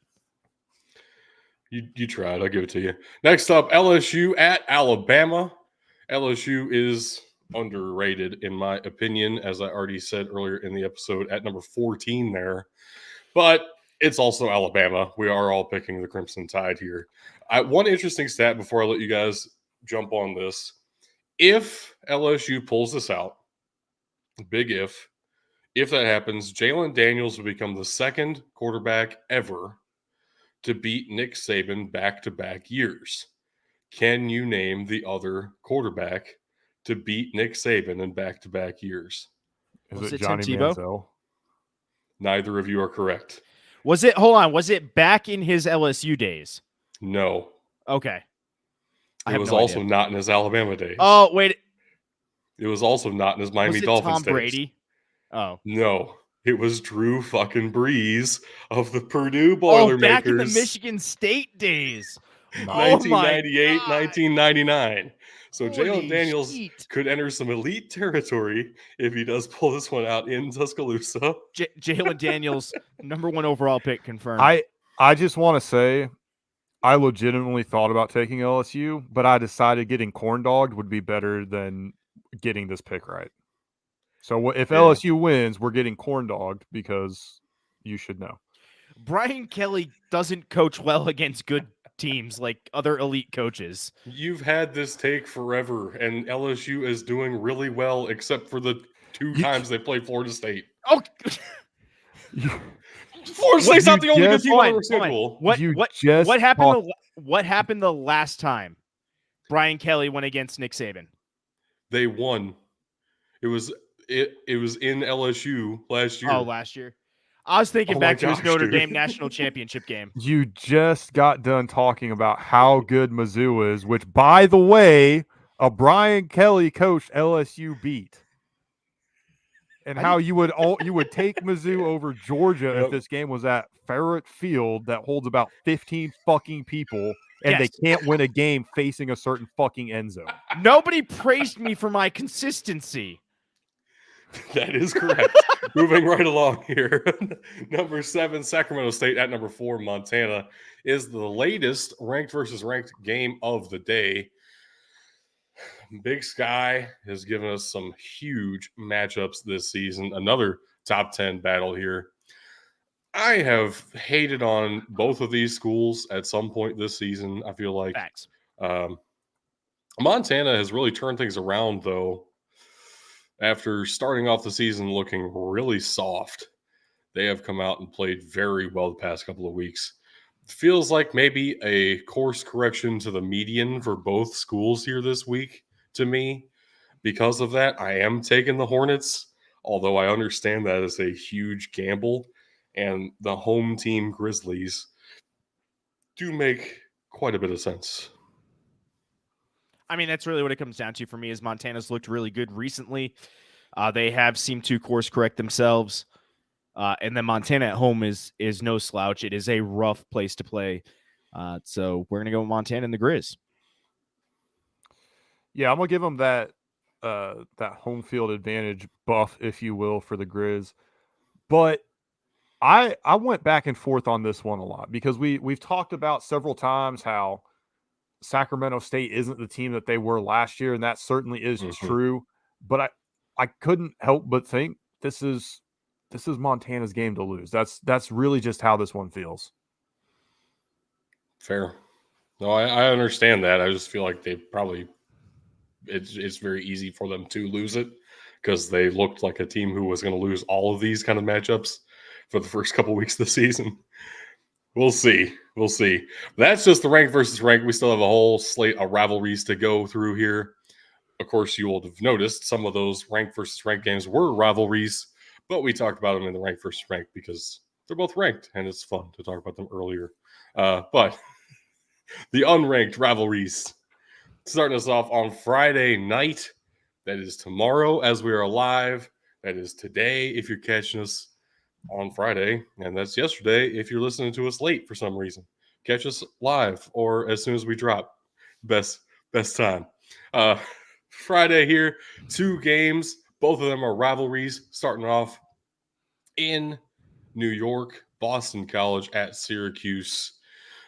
[SPEAKER 1] You tried. I'll give it to you. Next up, LSU at Alabama. LSU is underrated, in my opinion, as I already said earlier in the episode, at number 14 there. But it's also Alabama. We are all picking the Crimson Tide here. One interesting stat before I let you guys jump on this. If LSU pulls this out, big if that happens, Jalen Daniels will become the 2nd quarterback ever to beat Nick Saban back-to-back years. Can you name the other quarterback to beat Nick Saban in back-to-back years?
[SPEAKER 3] Is it Johnny Manziel?
[SPEAKER 1] Neither of you are correct.
[SPEAKER 2] Was it back in his LSU days?
[SPEAKER 1] No.
[SPEAKER 2] Okay.
[SPEAKER 1] It was also not in his Alabama days.
[SPEAKER 2] Oh, wait.
[SPEAKER 1] It was also not in his Miami Dolphins days.
[SPEAKER 2] Tom Brady? Oh.
[SPEAKER 1] No. It was Drew fucking Brees of the Purdue Boilermakers.
[SPEAKER 2] Oh, back in the Michigan State days.
[SPEAKER 1] 1998, 1999. So Jalen Daniels could enter some elite territory if he does pull this one out in Tuscaloosa.
[SPEAKER 2] Jalen Daniels, number 1 overall pick confirmed.
[SPEAKER 3] I just want to say I legitimately thought about taking LSU, but I decided getting corn dogged would be better than getting this pick right. So if LSU wins, we're getting corn dogged because you should know.
[SPEAKER 2] Brian Kelly doesn't coach well against good teams like other elite coaches.
[SPEAKER 1] You've had this take forever, and LSU is doing really well, except for the 2 times they played Florida State.
[SPEAKER 2] Oh,
[SPEAKER 1] Florida State's not the only good team on the schedule.
[SPEAKER 2] What happened the last time Brian Kelly went against Nick Saban?
[SPEAKER 1] They won. It was in LSU last year.
[SPEAKER 2] Oh, last year. I was thinking back to his Notre Dame national championship game.
[SPEAKER 3] You just got done talking about how good Mizzou is, which, by the way, a Brian Kelly coached LSU beat. And how you would take Mizzou over Georgia if this game was at Ferret Field that holds about 15 fucking people and they can't win a game facing a certain fucking end zone.
[SPEAKER 2] Nobody praised me for my consistency.
[SPEAKER 1] That is correct. Moving right along here. Number 7, Sacramento State at number 4, Montana, is the latest ranked versus ranked game of the day. Big Sky has given us some huge matchups this season. Another top 10 battle here. I have hated on both of these schools at some point this season. I feel like
[SPEAKER 2] Facts.
[SPEAKER 1] Montana has really turned things around, though. After starting off the season looking really soft, they have come out and played very well the past couple of weeks. Feels like maybe a course correction to the median for both schools here this week to me. Because of that, I am taking the Hornets, although I understand that is a huge gamble. And the home team Grizzlies do make quite a bit of sense.
[SPEAKER 2] I mean, that's really what it comes down to for me is Montana's looked really good recently. They have seemed to course correct themselves. And then Montana at home is no slouch. It is a rough place to play. So we're going to go with Montana and the Grizz.
[SPEAKER 3] Yeah, I'm going to give them that home field advantage buff, if you will, for the Grizz. But I went back and forth on this one a lot because we've talked about several times how Sacramento State isn't the team that they were last year, and that certainly is true. But I couldn't help but think this is Montana's game to lose. That's really just how this one feels.
[SPEAKER 1] Fair. No, I understand that. I just feel like they probably it's very easy for them to lose it because they looked like a team who was going to lose all of these kind of matchups for the first couple of weeks of the season. We'll see. That's just the rank versus rank. We still have a whole slate of rivalries to go through here. Of course, you will have noticed some of those rank versus rank games were rivalries, but we talked about them in the rank versus rank because they're both ranked, and it's fun to talk about them earlier. But the unranked rivalries, starting us off on Friday night. That is tomorrow as we are live. That is today if you're catching us on Friday, and that's yesterday if you're listening to us late for some reason. Catch us live or as soon as we drop. Best time. Friday here, 2 games. Both of them are rivalries. Starting off in New York, Boston College at Syracuse.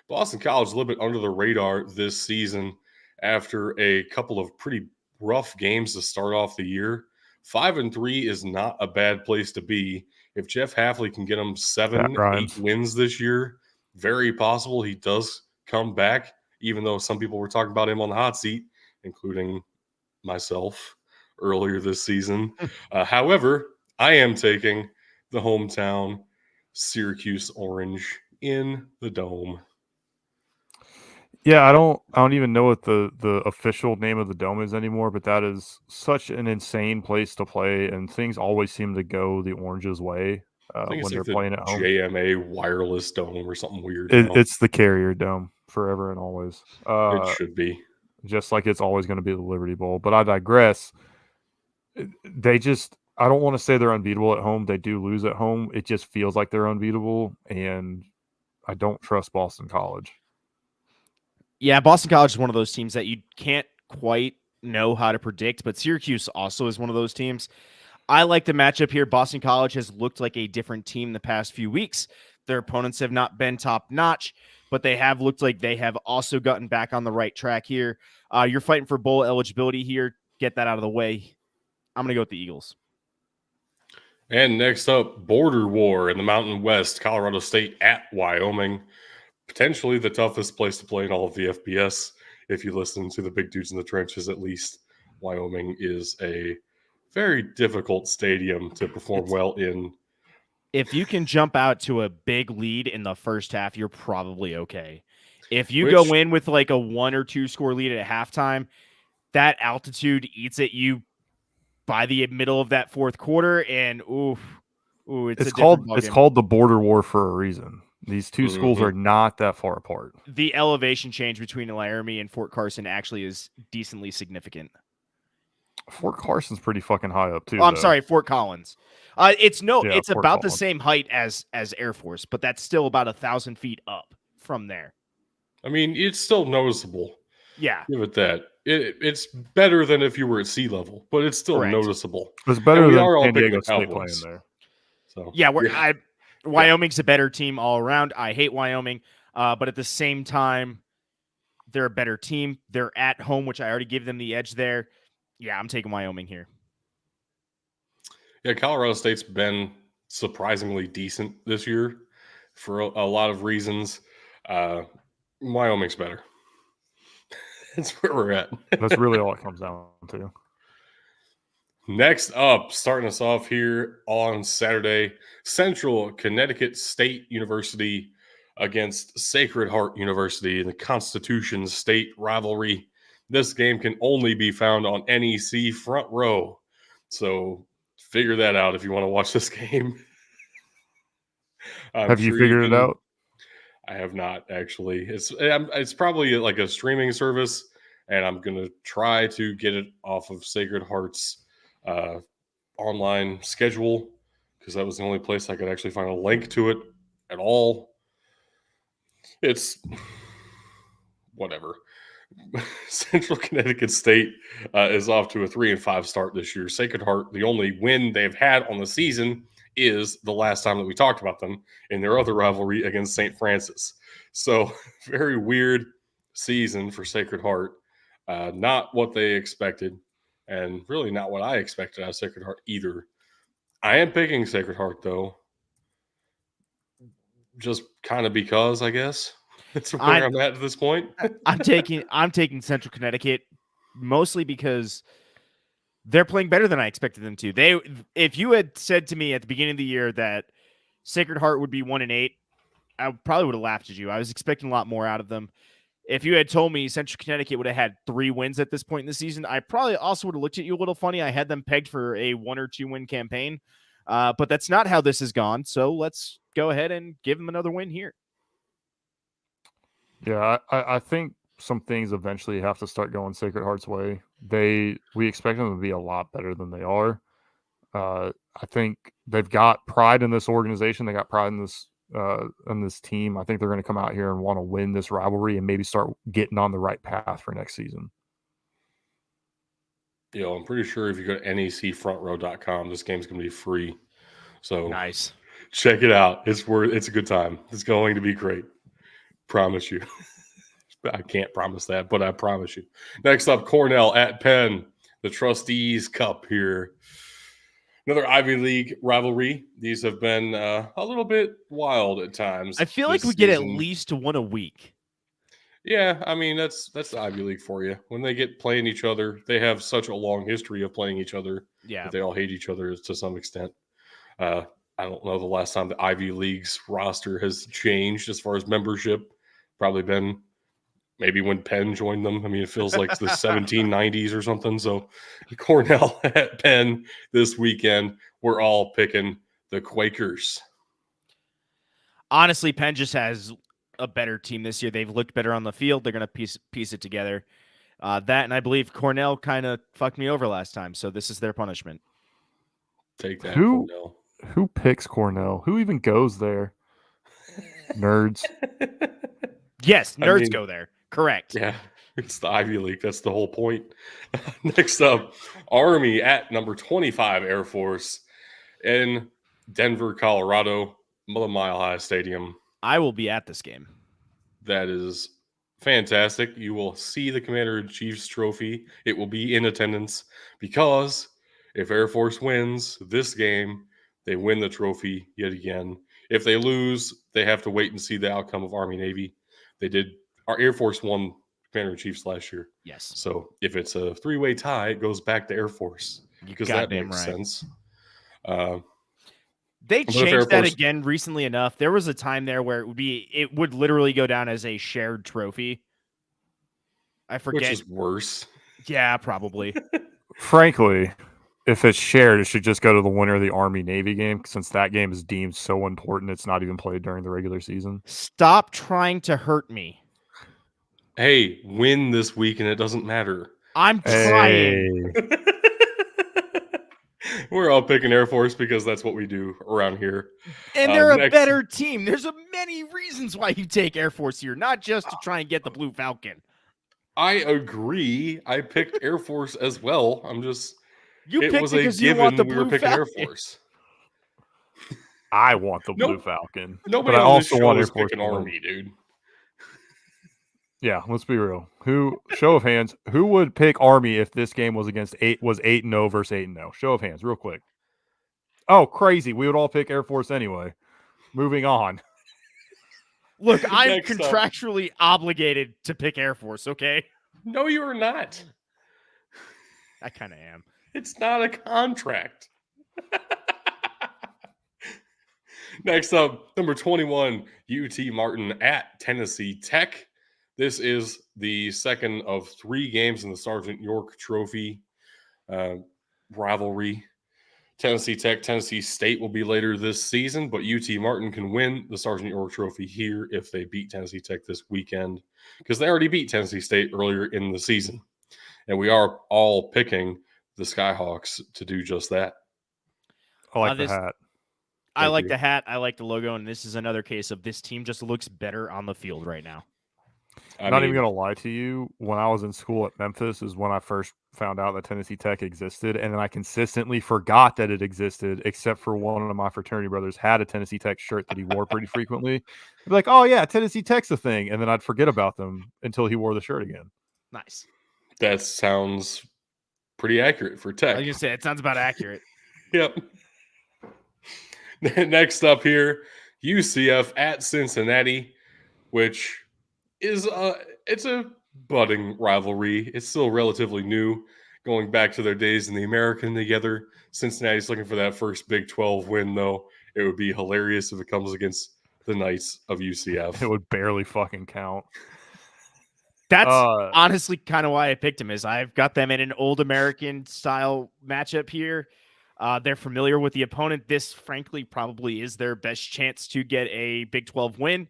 [SPEAKER 1] Boston College a little bit under the radar this season after a couple of pretty rough games to start off the year. 5-3 is not a bad place to be. If Jeff Hafley can get them 7-8 wins this year, very possible he does come back, even though some people were talking about him on the hot seat, including myself earlier this season. However, I am taking the hometown Syracuse Orange in the Dome.
[SPEAKER 3] Yeah, I don't even know what the official name of the Dome is anymore, but that is such an insane place to play, and things always seem to go the Orange's way when they're playing at home.
[SPEAKER 1] JMA Wireless Dome or something weird.
[SPEAKER 3] It's the Carrier Dome forever and always.
[SPEAKER 1] It should be.
[SPEAKER 3] Just like it's always going to be the Liberty Bowl. But I digress. I don't want to say they're unbeatable at home. They do lose at home. It just feels like they're unbeatable, and I don't trust Boston College.
[SPEAKER 2] Yeah, Boston College is one of those teams that you can't quite know how to predict, but Syracuse also is one of those teams. I like the matchup here. Boston College has looked like a different team the past few weeks. Their opponents have not been top-notch, but they have looked like they have also gotten back on the right track here. You're fighting for bowl eligibility here. Get that out of the way. I'm going to go with the Eagles.
[SPEAKER 1] And next up, Border War in the Mountain West, Colorado State at Wyoming. Potentially the toughest place to play in all of the FBS. If you listen to the big dudes in the trenches, at least Wyoming is a very difficult stadium to perform well in.
[SPEAKER 2] If you can jump out to a big lead in the first half, you're probably okay. If you go in with like a 1 or 2 score lead at halftime, that altitude eats at you by the middle of that fourth quarter, and it's
[SPEAKER 3] called the Border War for a reason. These two schools are not that far apart.
[SPEAKER 2] The elevation change between Laramie and Fort Carson actually is decently significant.
[SPEAKER 3] Fort Carson's pretty fucking high up too.
[SPEAKER 2] Oh, I'm sorry, Fort Collins. It's
[SPEAKER 3] Fort
[SPEAKER 2] about
[SPEAKER 3] Collins.
[SPEAKER 2] the same height as Air Force, but that's still about 1,000 feet up from there.
[SPEAKER 1] I mean, it's still noticeable.
[SPEAKER 2] Yeah.
[SPEAKER 1] Give it that. It's better than if you were at sea level, but it's still
[SPEAKER 2] Correct.
[SPEAKER 1] noticeable.
[SPEAKER 3] It's better
[SPEAKER 1] we
[SPEAKER 3] than
[SPEAKER 1] are all
[SPEAKER 3] San
[SPEAKER 1] picking
[SPEAKER 3] Diego
[SPEAKER 1] the
[SPEAKER 3] State
[SPEAKER 1] Cowboys.
[SPEAKER 3] playing there.
[SPEAKER 1] So
[SPEAKER 2] Yeah, Wyoming's a better team all around. I hate Wyoming, but at the same time, they're a better team. They're at home, which I already gave them the edge there. Yeah, I'm taking Wyoming here.
[SPEAKER 1] Yeah, Colorado State's been surprisingly decent this year for a lot of reasons. Wyoming's better. That's where we're at.
[SPEAKER 3] That's really all it comes down to.
[SPEAKER 1] Next up, starting us off here on Saturday, Central Connecticut State University against Sacred Heart University in the Constitution State rivalry. This game can only be found on NEC Front Row. So figure that out if you want to watch this game.
[SPEAKER 3] Have you figured it out?
[SPEAKER 1] I have not, actually. It's probably like a streaming service, and I'm going to try to get it off of Sacred Heart's online schedule, because that was the only place I could actually find a link to it at all. It's whatever. Central Connecticut State is off to a 3-5 start this year. Sacred Heart, the only win they've had on the season is the last time that we talked about them in their other rivalry against St. Francis. So very weird season for Sacred Heart. Not what they expected, and really not what I expected out of Sacred Heart either. I am picking Sacred Heart, though, just kind of because, I guess. That's where I'm at this point.
[SPEAKER 2] I'm taking Central Connecticut mostly because they're playing better than I expected them to. If you had said to me at the beginning of the year that Sacred Heart would be 1-8, I probably would have laughed at you. I was expecting a lot more out of them. If you had told me Central Connecticut would have had 3 wins at this point in the season, I probably also would have looked at you a little funny. I had them pegged for a 1 or 2 win campaign, but that's not how this has gone. So let's go ahead and give them another win here.
[SPEAKER 3] Yeah, I think some things eventually have to start going Sacred Heart's way. We expect them to be a lot better than they are. I think they've got pride in this organization. They got pride in this team. I think they're going to come out here and want to win this rivalry and maybe start getting on the right path for next season.
[SPEAKER 1] I'm pretty sure if you go to necfrontrow.com, this game's going to be free. So
[SPEAKER 2] nice.
[SPEAKER 1] Check it out. It's a good time. It's going to be great. Promise you. I can't promise that, but I promise you. Next up, Cornell at Penn, the Trustees Cup here. Another Ivy League rivalry. These have been a little bit wild at times.
[SPEAKER 2] I feel like we get at least 1 a week.
[SPEAKER 1] Yeah, I mean, that's the Ivy League for you. When they get playing each other, they have such a long history of playing each other.
[SPEAKER 2] Yeah,
[SPEAKER 1] that they all hate each other to some extent. I don't know the last time the Ivy League's roster has changed as far as membership. Probably been maybe when Penn joined them. I mean, it feels like the 1790s or something. So Cornell at Penn this weekend, we're all picking the Quakers.
[SPEAKER 2] Honestly, Penn just has a better team this year. They've looked better on the field. They're going to piece it together. That, and I believe Cornell kind of fucked me over last time, so this is their punishment.
[SPEAKER 1] Take that, Cornell.
[SPEAKER 3] Who picks Cornell? Who even goes there? Nerds.
[SPEAKER 2] Yes, nerds go there. Correct.
[SPEAKER 1] Yeah, it's the Ivy League. That's the whole point. Next up, Army at number 25 Air Force in Denver, Colorado, Mile High Stadium.
[SPEAKER 2] I will be at this game.
[SPEAKER 1] That is fantastic. You will see the Commander-in-Chief's trophy. It will be in attendance because if Air Force wins this game, they win the trophy yet again. If they lose, they have to wait and see the outcome of Army-Navy. Our Air Force won Commander-in-Chiefs last year.
[SPEAKER 2] Yes.
[SPEAKER 1] So if it's a 3-way tie, it goes back to Air Force because that makes sense.
[SPEAKER 2] They changed that again recently enough. There was a time there where it would literally go down as a shared trophy. I forget.
[SPEAKER 1] Which is worse.
[SPEAKER 2] Yeah, probably.
[SPEAKER 3] Frankly, if it's shared, it should just go to the winner of the Army-Navy game, since that game is deemed so important it's not even played during the regular season.
[SPEAKER 2] Stop trying to hurt me.
[SPEAKER 1] Hey, win this week and it doesn't matter.
[SPEAKER 2] I'm trying.
[SPEAKER 3] Hey.
[SPEAKER 1] We're all picking Air Force because that's what we do around here.
[SPEAKER 2] And they're a better team. There's many reasons why you take Air Force here, not just to try and get the Blue Falcon.
[SPEAKER 1] I agree. I picked Air Force as well.
[SPEAKER 2] It
[SPEAKER 1] was a
[SPEAKER 2] because you want the
[SPEAKER 1] given we were
[SPEAKER 2] Blue
[SPEAKER 1] picking Air
[SPEAKER 2] Falcon.
[SPEAKER 1] Force.
[SPEAKER 3] I want the Blue
[SPEAKER 1] Nope.
[SPEAKER 3] Falcon.
[SPEAKER 1] Nobody
[SPEAKER 3] but I
[SPEAKER 1] on this
[SPEAKER 3] also
[SPEAKER 1] show
[SPEAKER 3] want Air
[SPEAKER 1] is
[SPEAKER 3] Force
[SPEAKER 1] picking
[SPEAKER 3] to win.
[SPEAKER 1] Army, dude.
[SPEAKER 3] Yeah, let's be real. Show of hands, who would pick Army if this game was 8-0 versus 8-0? Show of hands, real quick. Oh, crazy. We would all pick Air Force anyway. Moving on.
[SPEAKER 2] Look, I'm
[SPEAKER 1] Next up.
[SPEAKER 2] contractually obligated to pick Air Force, okay?
[SPEAKER 1] No, you are not.
[SPEAKER 2] I kind of am.
[SPEAKER 1] It's not a contract. Next up, number 21, UT Martin at Tennessee Tech. This is the second of 3 games in the Sergeant York Trophy rivalry. Tennessee Tech, Tennessee State will be later this season, but UT Martin can win the Sergeant York Trophy here if they beat Tennessee Tech this weekend, because they already beat Tennessee State earlier in the season. And we are all picking the Skyhawks to do just that.
[SPEAKER 3] I like the hat.
[SPEAKER 2] I like the hat. I like the logo. And this is another case of this team just looks better on the field right now.
[SPEAKER 3] I'm not even going to lie to you. When I was in school at Memphis is when I first found out that Tennessee Tech existed. And then I consistently forgot that it existed, except for one of my fraternity brothers had a Tennessee Tech shirt that he wore pretty frequently. I'd be like, oh, yeah, Tennessee Tech's a thing. And then I'd forget about them until he wore the shirt again.
[SPEAKER 2] Nice.
[SPEAKER 1] That sounds pretty accurate for Tech.
[SPEAKER 2] I was going to say, it sounds about accurate.
[SPEAKER 1] Yep. Next up here, UCF at Cincinnati, which is it's a budding rivalry. It's still relatively new, going back to their days in the American together. Cincinnati's looking for that first Big 12 win, though. It would be hilarious if it comes against the Knights of UCF.
[SPEAKER 3] It would barely fucking count.
[SPEAKER 2] That's honestly kind of why I picked them. Is I've got them in an old American style matchup here. They're familiar with the opponent. This, frankly, probably is their best chance to get a Big 12 win.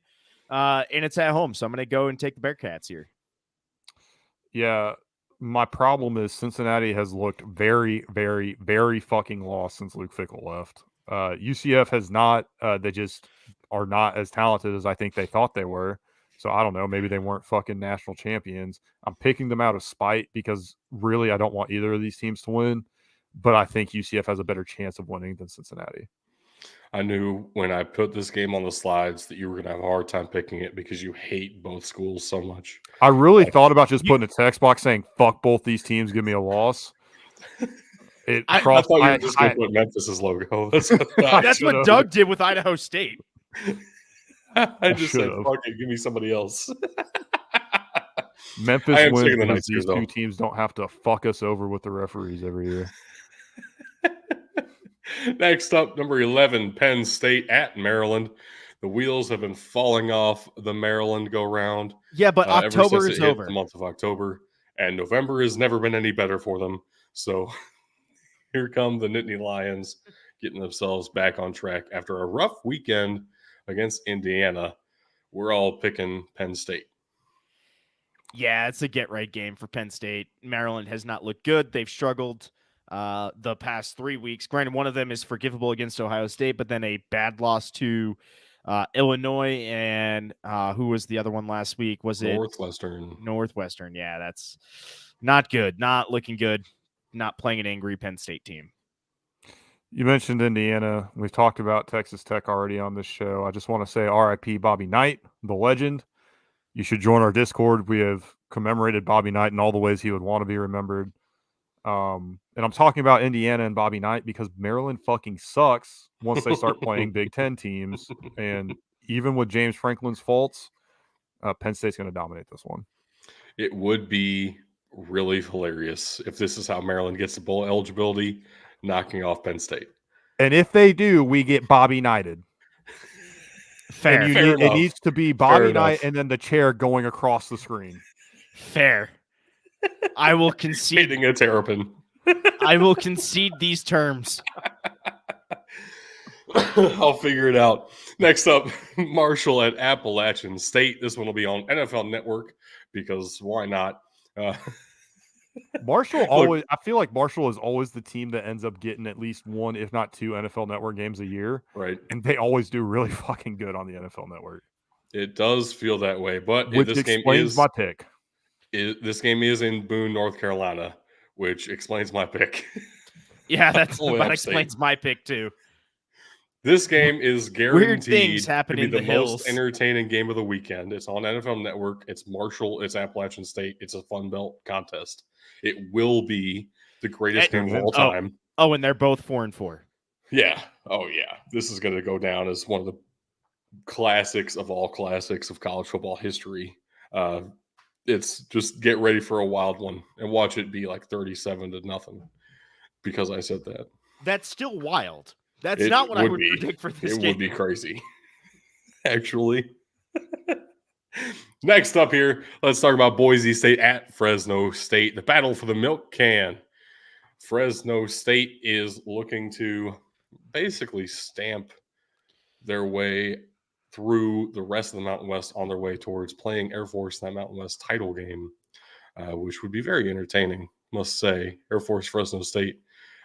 [SPEAKER 2] And it's at home, so I'm going to go and take the Bearcats here.
[SPEAKER 3] Yeah, my problem is Cincinnati has looked very, very, very fucking lost since Luke Fickell left. UCF has not. They just are not as talented as I think they thought they were. So I don't know. Maybe they weren't fucking national champions. I'm picking them out of spite because really I don't want either of these teams to win. But I think UCF has a better chance of winning than Cincinnati.
[SPEAKER 1] I knew when I put this game on the slides that you were going to have a hard time picking it because you hate both schools so much.
[SPEAKER 3] I really thought about just putting a text box saying, fuck both these teams, give me a loss.
[SPEAKER 1] I thought you were just going to put Memphis' logo.
[SPEAKER 2] That's what Doug did with Idaho State.
[SPEAKER 1] I just said, fuck it, give me somebody else.
[SPEAKER 3] Memphis wins because these two teams don't have to fuck us over with the referees every year.
[SPEAKER 1] Next up, number 11, Penn State at Maryland. The wheels have been falling off the Maryland go-round.
[SPEAKER 2] Yeah, but October is over.
[SPEAKER 1] The month of October, and November has never been any better for them. So here come the Nittany Lions getting themselves back on track after a rough weekend against Indiana. We're all picking Penn State.
[SPEAKER 2] Yeah, it's a get-right game for Penn State. Maryland has not looked good. They've struggled the past 3 weeks. Granted, one of them is forgivable against Ohio State, but then a bad loss to Illinois, and who was the other one last week? Was it Northwestern? Yeah, that's not good. Not looking good. Not playing an angry Penn State team.
[SPEAKER 3] You mentioned Indiana. We've talked about Texas Tech already on this show. I just want to say RIP Bobby Knight, the legend. You should join our Discord. We have commemorated Bobby Knight in all the ways he would want to be remembered. And I'm talking about Indiana and Bobby Knight because Maryland fucking sucks once they start playing Big Ten teams. And even with James Franklin's faults, Penn State's going to dominate this one.
[SPEAKER 1] It would be really hilarious if this is how Maryland gets the bowl eligibility, knocking off Penn State.
[SPEAKER 3] And if they do, we get Bobby Knighted.
[SPEAKER 2] Fair.
[SPEAKER 3] And it needs to be Bobby Knight and then the chair going across the screen.
[SPEAKER 2] Fair. I will concede.
[SPEAKER 1] Hitting a terrapin.
[SPEAKER 2] I will concede these terms.
[SPEAKER 1] I'll figure it out. Next up, Marshall at Appalachian State. This one will be on NFL Network because why not?
[SPEAKER 3] Marshall always. I feel like Marshall is always the team that ends up getting at least one, if not two, NFL Network games a year.
[SPEAKER 1] Right,
[SPEAKER 3] and they always do really fucking good on the NFL Network.
[SPEAKER 1] It does feel that way, but
[SPEAKER 3] which
[SPEAKER 1] this game
[SPEAKER 3] explains
[SPEAKER 1] is
[SPEAKER 3] my pick.
[SPEAKER 1] This game is in Boone, North Carolina, which explains my pick.
[SPEAKER 2] Yeah, that
[SPEAKER 1] Only
[SPEAKER 2] explains my pick too.
[SPEAKER 1] This game is
[SPEAKER 2] Weird things
[SPEAKER 1] guaranteed to
[SPEAKER 2] happen
[SPEAKER 1] be
[SPEAKER 2] in
[SPEAKER 1] the
[SPEAKER 2] the
[SPEAKER 1] most
[SPEAKER 2] hills.
[SPEAKER 1] entertaining game of the weekend. It's on NFL Network. It's Marshall. It's Appalachian State. It's a Fun Belt contest. It will be the greatest game of all time.
[SPEAKER 2] Oh, and they're both 4-4.
[SPEAKER 1] Yeah. Oh, yeah. This is going to go down as one of the classics of all classics of college football history. It's just get ready for a wild one and watch it be like 37-0 because I said that.
[SPEAKER 2] That's still wild. That's not what I would predict for this game.
[SPEAKER 1] It would be crazy, actually. Next up here, let's talk about Boise State at Fresno State. The battle for the milk can. Fresno State is looking to basically stamp their way through the rest of the Mountain West on their way towards playing Air Force in that Mountain West title game, which would be very entertaining, must say. Air Force Fresno State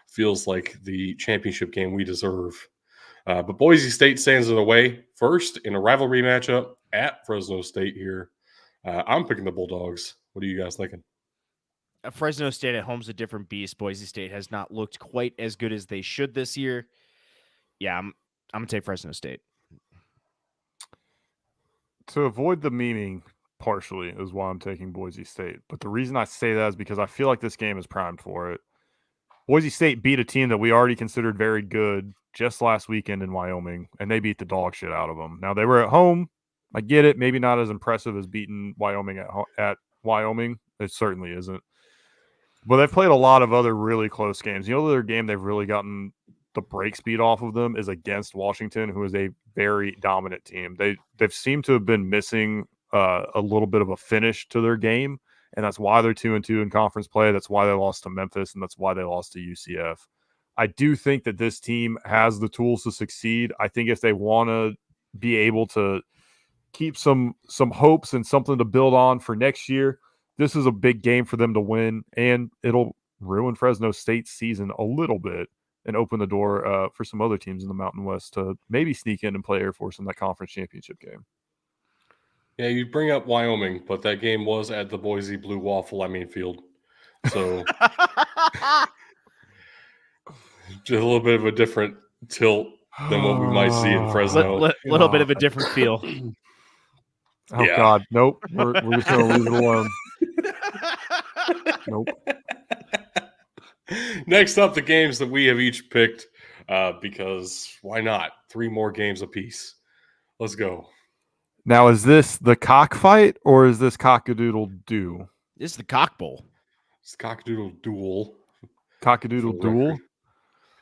[SPEAKER 1] feels like the championship game we deserve. But Boise State stands in the way first in a rivalry matchup at Fresno State here. I'm picking the Bulldogs. What are you guys thinking?
[SPEAKER 2] Fresno State at home's a different beast. Boise State has not looked quite as good as they should this year. Yeah, I'm going to take Fresno State.
[SPEAKER 3] To avoid the memeing, partially, is why I'm taking Boise State. But the reason I say that is because I feel like this game is primed for it. Boise State beat a team that we already considered very good just last weekend in Wyoming, and they beat the dog shit out of them. Now, they were at home. I get it. Maybe not as impressive as beating Wyoming at Wyoming. It certainly isn't. But they've played a lot of other really close games. The other game they've really gotten the break speed off of them is against Washington, who is a very dominant team. They've seemed to have been missing a little bit of a finish to their game, and that's why they're 2-2 in conference play. That's why they lost to Memphis, and that's why they lost to UCF. I do think that this team has the tools to succeed. I think if they want to be able to keep some hopes and something to build on for next year, this is a big game for them to win, and it'll ruin Fresno State's season a little bit and open the door for some other teams in the Mountain West to maybe sneak in and play Air Force in that conference championship game.
[SPEAKER 1] Yeah, you bring up Wyoming, but that game was at the Boise Blue Waffle, Field. So just a little bit of a different tilt than what we might see in Fresno.
[SPEAKER 2] Little bit of a different feel.
[SPEAKER 3] Oh, yeah. God. Nope. We're just going to leave it alone. Nope.
[SPEAKER 1] Next up, the games that we have each picked, because why not? 3 more games apiece. Let's go.
[SPEAKER 3] Now, is this the cockfight or is this cockadoodle-doo?
[SPEAKER 2] This is the cock bowl.
[SPEAKER 1] It's cockadoodle duel.
[SPEAKER 3] Cockadoodle duel?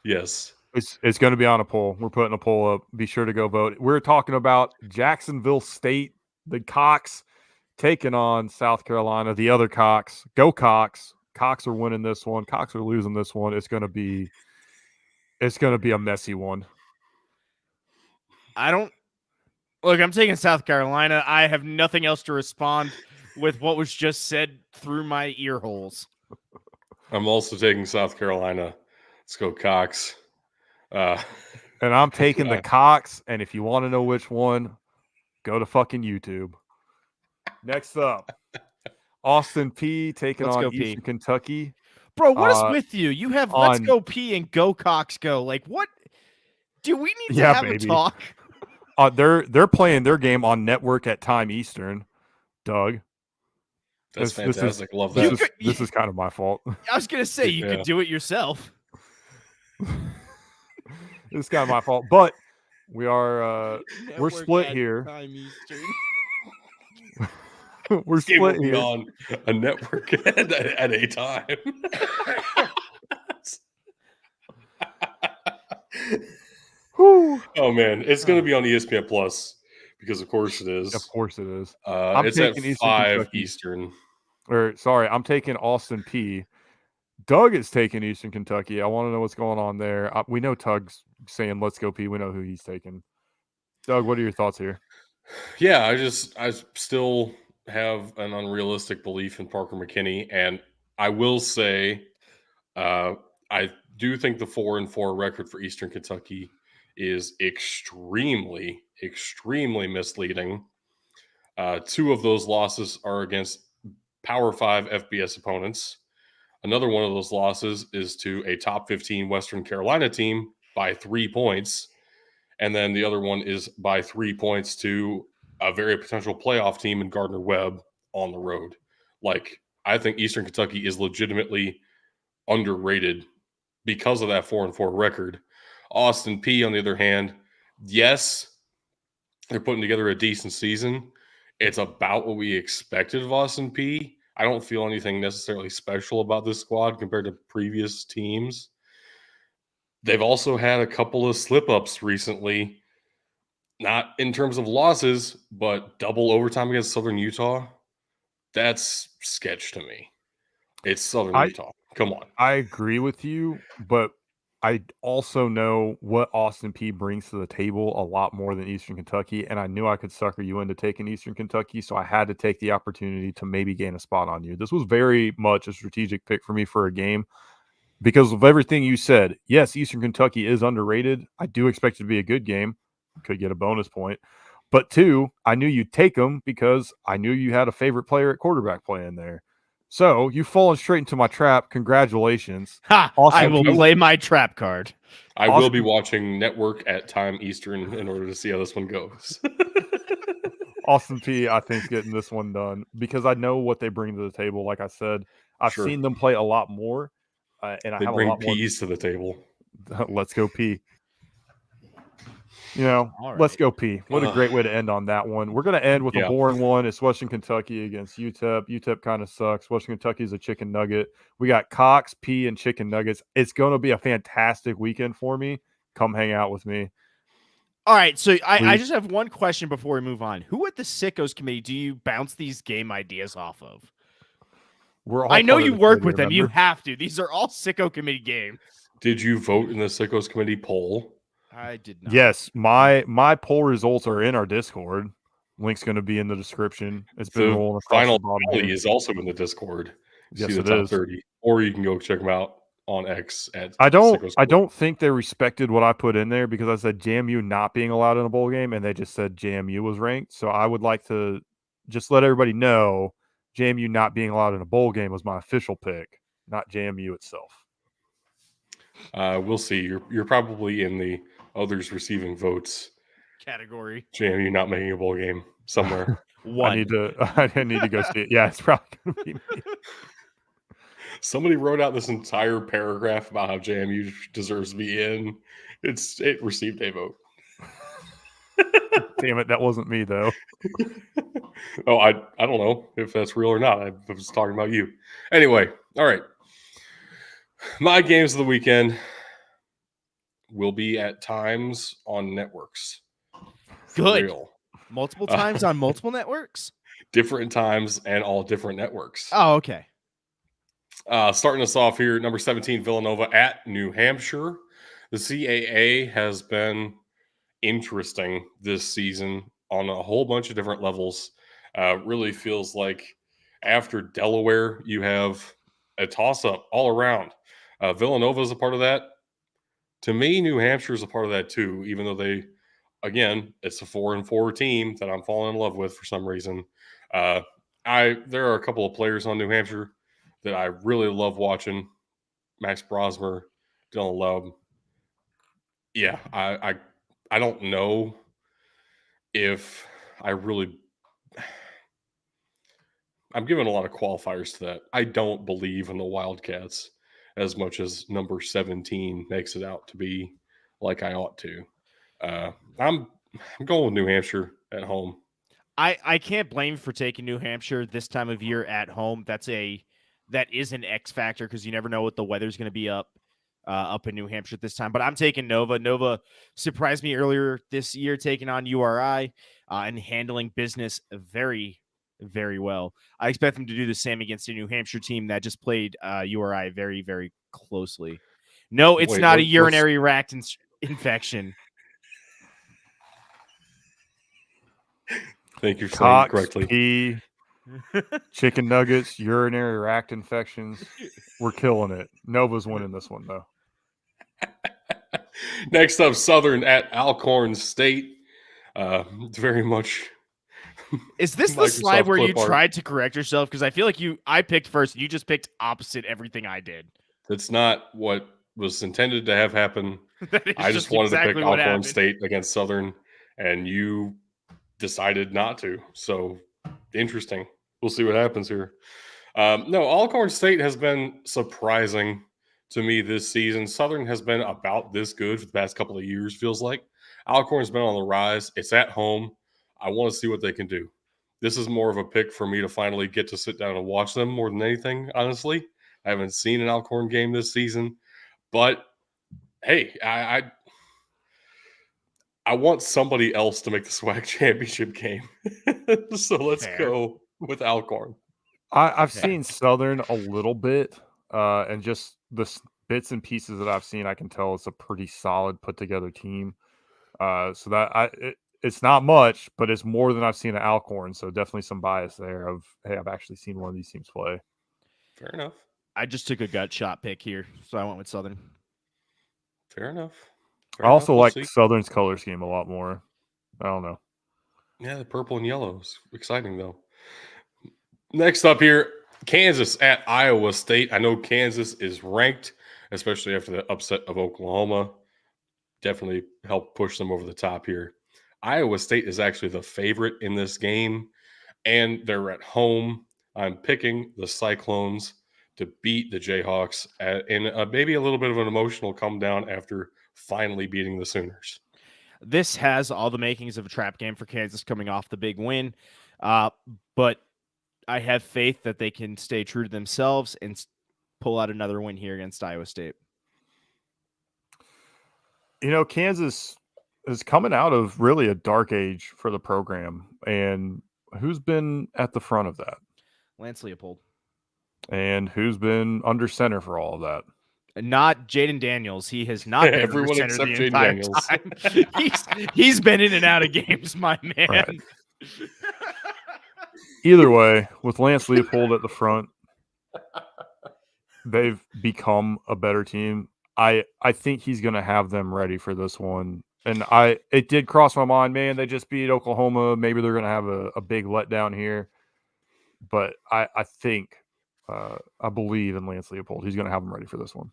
[SPEAKER 1] Yes.
[SPEAKER 3] It's going to be on a poll. We're putting a poll up. Be sure to go vote. We're talking about Jacksonville State, the Cocks, taking on South Carolina, the other Cocks. Go Cocks. Cocks are winning this one. Cocks are losing this one. It's going to be a messy one.
[SPEAKER 2] I'm taking South Carolina. I have nothing else to respond with what was just said through my ear holes.
[SPEAKER 1] I'm also taking South Carolina. Let's go Cocks.
[SPEAKER 3] And I'm taking the Cocks, and if you want to know which one, go to fucking YouTube. Next up, Austin P taking on Eastern Kentucky.
[SPEAKER 2] Bro, what is with you? You have Let's Go P and Go Cocks Go. Like, what? Do we need to have a talk?
[SPEAKER 3] They're playing their game on network at time Eastern, Doug.
[SPEAKER 1] That's fantastic. Love that.
[SPEAKER 3] This is kind of my fault.
[SPEAKER 2] I was going to say, you could do it yourself.
[SPEAKER 3] This is kind of my fault. But we're split here.
[SPEAKER 2] Time Eastern.
[SPEAKER 3] We're split here.
[SPEAKER 1] On a network at a time. Oh man, it's going to be on ESPN Plus because of course it is.
[SPEAKER 3] Of course it is.
[SPEAKER 1] It's at 5 Eastern.
[SPEAKER 3] I'm taking Austin P. Doug is taking Eastern Kentucky. I want to know what's going on there. We know Tug's saying Let's Go P. We know who he's taking. Doug, what are your thoughts here?
[SPEAKER 1] Yeah, I still have an unrealistic belief in Parker McKinney, and I will say I do think the 4-4 record for Eastern Kentucky is extremely, extremely misleading. 2 of those losses are against Power 5 FBS opponents. Another one of those losses is to a top 15 Western Carolina team by 3 points. And then the other one is by 3 points to a very potential playoff team in Gardner-Webb on the road. Like, I think Eastern Kentucky is legitimately underrated because of that 4-4 record. Austin Peay, on the other hand, yes, they're putting together a decent season. It's about what we expected of Austin Peay. I don't feel anything necessarily special about this squad compared to previous teams. They've also had a couple of slip-ups recently, not in terms of losses, but double overtime against Southern Utah. That's sketch to me. It's Southern Utah. Come on.
[SPEAKER 3] I agree with you, but I also know what Austin Peay brings to the table a lot more than Eastern Kentucky, and I knew I could sucker you into taking Eastern Kentucky, so I had to take the opportunity to maybe gain a spot on you. This was very much a strategic pick for me for a game because of everything you said. Yes, Eastern Kentucky is underrated. I do expect it to be a good game. Could get a bonus point. But two, I knew you'd take them because I knew you had a favorite player at quarterback playing there. So you've fallen straight into my trap. Congratulations.
[SPEAKER 2] Ha! I will play my trap card.
[SPEAKER 1] I will be watching Network at time Eastern in order to see how this one goes.
[SPEAKER 3] Austin Peay, I think, getting this one done because I know what they bring to the table. Like I said, I've seen them play a lot more, and I have
[SPEAKER 1] bring
[SPEAKER 3] a lot
[SPEAKER 1] peas to the table.
[SPEAKER 3] Let's go Peay. Let's go Peay. What a great way to end on that one. We're going to end with a boring one. It's Western Kentucky against UTEP. UTEP kind of sucks. Western Kentucky is a chicken nugget. We got Cox, Peay, and chicken nuggets. It's going to be a fantastic weekend for me. Come hang out with me.
[SPEAKER 2] All right, so I just have one question before we move on. Who at the Sickos committee do you bounce these game ideas off of? I know you work with them. Remember? You have to. These are all Sicko committee games.
[SPEAKER 1] Did you vote in the Sickos committee poll?
[SPEAKER 2] I did not.
[SPEAKER 3] Yes, my poll results are in our Discord. Link's going to be in the description. It's been rolling across
[SPEAKER 1] Final
[SPEAKER 3] the bottom.
[SPEAKER 1] Tally is also in the Discord.
[SPEAKER 3] Yes,
[SPEAKER 1] see the top 30, or you can go check them out on X.
[SPEAKER 3] I don't think they respected what I put in there because I said JMU not being allowed in a bowl game, and they just said JMU was ranked. So I would like to just let everybody know JMU not being allowed in a bowl game was my official pick, not JMU itself.
[SPEAKER 1] We'll see. You're probably in the others receiving votes
[SPEAKER 2] category.
[SPEAKER 1] JMU not making a bowl game somewhere.
[SPEAKER 3] I need to go see it. Yeah, it's probably going to be me.
[SPEAKER 1] Somebody wrote out this entire paragraph about how JMU deserves to be in. It received a vote.
[SPEAKER 3] Damn it, that wasn't me though.
[SPEAKER 1] Oh, I don't know if that's real or not. I was talking about you. Anyway, all right. My games of the weekend will be at times on networks.
[SPEAKER 2] Good. Real. Multiple times on multiple networks?
[SPEAKER 1] Different times and all different networks.
[SPEAKER 2] Oh, okay.
[SPEAKER 1] Starting us off here, number 17, Villanova at New Hampshire. The CAA has been interesting this season on a whole bunch of different levels. Really feels like after Delaware, you have a toss-up all around. Villanova is a part of that. To me, New Hampshire is a part of that too, even though they, again, it's a 4-4 team that I'm falling in love with for some reason. There are a couple of players on New Hampshire that I really love watching. Max Brosmer, Dylan Loeb. Yeah, I don't know if I'm giving a lot of qualifiers to that. I don't believe in the Wildcats as much as number 17 makes it out to be like I ought to. I'm going with New Hampshire at home.
[SPEAKER 2] I can't blame you for taking New Hampshire this time of year at home. That is an X factor because you never know what the weather's going to be up in New Hampshire at this time. But I'm taking Nova. Nova surprised me earlier this year taking on URI and handling business very, very well. I expect them to do the same against a New Hampshire team that just played URI very, very closely. No, it's not a urinary tract infection.
[SPEAKER 1] Thank you for saying it correctly.
[SPEAKER 3] Peay, chicken nuggets, urinary tract infections. We're killing it. Nova's winning this one, though.
[SPEAKER 1] Next up, Southern at Alcorn State. Very much
[SPEAKER 2] Is this the
[SPEAKER 1] Microsoft
[SPEAKER 2] slide where you
[SPEAKER 1] clip art.
[SPEAKER 2] tried to correct yourself? Because I feel like I picked first. And you just picked opposite everything I did.
[SPEAKER 1] That's not what was intended to have happen.
[SPEAKER 2] That is
[SPEAKER 1] I just wanted
[SPEAKER 2] exactly
[SPEAKER 1] to pick
[SPEAKER 2] what
[SPEAKER 1] Alcorn
[SPEAKER 2] happened.
[SPEAKER 1] State against Southern, and you decided not to. So interesting. We'll see what happens here. No, Alcorn State has been surprising to me this season. Southern has been about this good for the past couple of years, feels like. Alcorn's been on the rise. It's at home. I want to see what they can do. This is more of a pick for me to finally get to sit down and watch them more than anything, honestly. I haven't seen an Alcorn game this season. But, hey, I want somebody else to make the SWAC championship game. So let's go with Alcorn.
[SPEAKER 3] I've seen Southern a little bit, and just the bits and pieces that I've seen, I can tell it's a pretty solid put together team. So that it's not much, but it's more than I've seen at Alcorn. So definitely some bias there of, hey, I've actually seen one of these teams play.
[SPEAKER 1] Fair enough.
[SPEAKER 2] I just took a gut shot pick here, so I went with Southern.
[SPEAKER 1] Fair enough.
[SPEAKER 3] I also like Southern's color scheme a lot more. I don't know.
[SPEAKER 1] Yeah, the purple and yellow is exciting, though. Next up here, Kansas at Iowa State. I know Kansas is ranked, especially after the upset of Oklahoma. Definitely helped push them over the top here. Iowa State is actually the favorite in this game, and they're at home. I'm picking the Cyclones to beat the Jayhawks in maybe a little bit of an emotional come down after finally beating the Sooners.
[SPEAKER 2] This has all the makings of a trap game for Kansas coming off the big win, but I have faith that they can stay true to themselves and pull out another win here against Iowa State.
[SPEAKER 3] You know, Kansas is coming out of really a dark age for the program. And who's been at the front of that?
[SPEAKER 2] Lance Leopold.
[SPEAKER 3] And who's been under center for all of that?
[SPEAKER 2] Not Jaden Daniels. He has not been
[SPEAKER 1] everyone
[SPEAKER 2] under center
[SPEAKER 1] except
[SPEAKER 2] the
[SPEAKER 1] Jaden
[SPEAKER 2] entire
[SPEAKER 1] Daniels.
[SPEAKER 2] time. He's been in and out of games, my man.
[SPEAKER 3] Right. Either way, with Lance Leopold at the front, they've become a better team. I think he's going to have them ready for this one. And it did cross my mind, man, they just beat Oklahoma. Maybe they're going to have a big letdown here. But I think, I believe in Lance Leopold. He's going to have them ready for this one.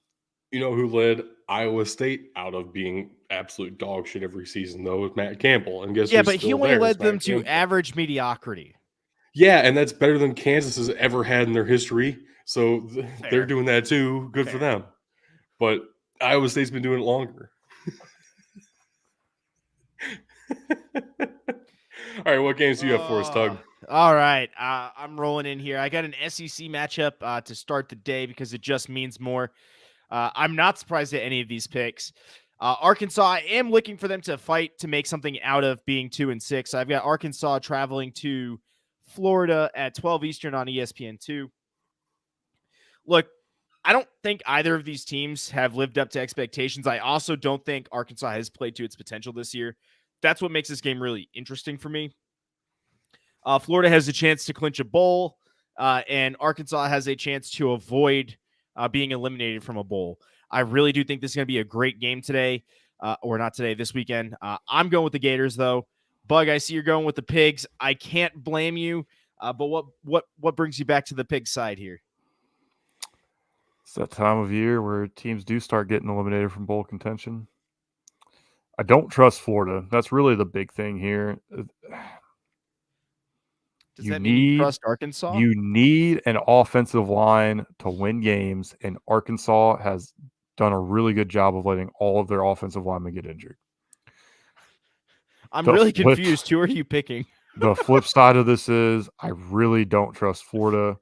[SPEAKER 1] You know who led Iowa State out of being absolute dog shit every season, though, with Matt Campbell. And guess
[SPEAKER 2] but he only led them to average mediocrity.
[SPEAKER 1] Yeah, and that's better than Kansas has ever had in their history. So they're doing that too. Good for them. But Iowa State's been doing it longer. All right, what games do you have for us, Tug?
[SPEAKER 2] All right, I'm rolling in here. I got an SEC matchup to start the day because it just means more. I'm not surprised at any of these picks. Arkansas, I am looking for them to fight to make something out of being 2-6. I've got Arkansas traveling to Florida at 12 Eastern on ESPN2. Look, I don't think either of these teams have lived up to expectations. I also don't think Arkansas has played to its potential this year. That's what makes this game really interesting for me. Florida has a chance to clinch a bowl, and Arkansas has a chance to avoid being eliminated from a bowl. I really do think this is going to be a great game today, or not today, this weekend. I'm going with the Gators, though. Bug, I see you're going with the Pigs. I can't blame you, but what brings you back to the Pigs side here?
[SPEAKER 3] It's that time of year where teams do start getting eliminated from bowl contention. I don't trust Florida. That's really the big thing here.
[SPEAKER 2] Does that mean you trust Arkansas?
[SPEAKER 3] You need an offensive line to win games, and Arkansas has done a really good job of letting all of their offensive linemen get injured.
[SPEAKER 2] I'm really confused. Who are you picking?
[SPEAKER 3] The flip side of this is I really don't trust Florida,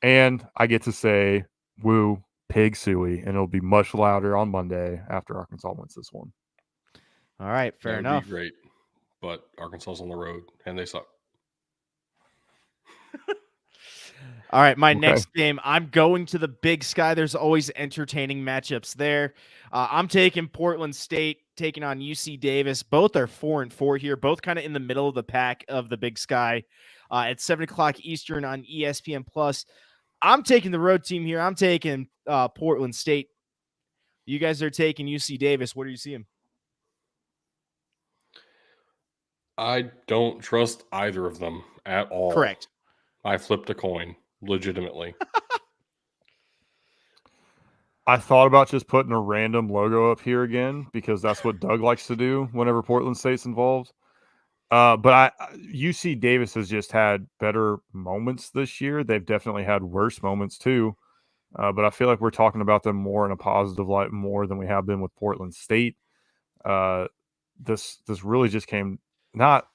[SPEAKER 3] and I get to say, woo, pig suey, and it'll be much louder on Monday after Arkansas wins this one.
[SPEAKER 2] All right, fair enough.
[SPEAKER 1] Be great, but Arkansas's on the road, and they suck.
[SPEAKER 2] All right, my next game, I'm going to the Big Sky. There's always entertaining matchups there. I'm taking Portland State, taking on UC Davis. Both are 4-4 here, both kind of in the middle of the pack of the Big Sky at 7 o'clock Eastern on ESPN+. I'm taking the road team here. I'm taking Portland State. You guys are taking UC Davis. What are you seeing?
[SPEAKER 1] I don't trust either of them at all.
[SPEAKER 2] Correct.
[SPEAKER 1] I flipped a coin, legitimately.
[SPEAKER 3] I thought about just putting a random logo up here again because that's what Doug likes to do whenever Portland State's involved. But UC Davis has just had better moments this year. They've definitely had worse moments too. But I feel like we're talking about them more in a positive light more than we have been with Portland State. This really just came not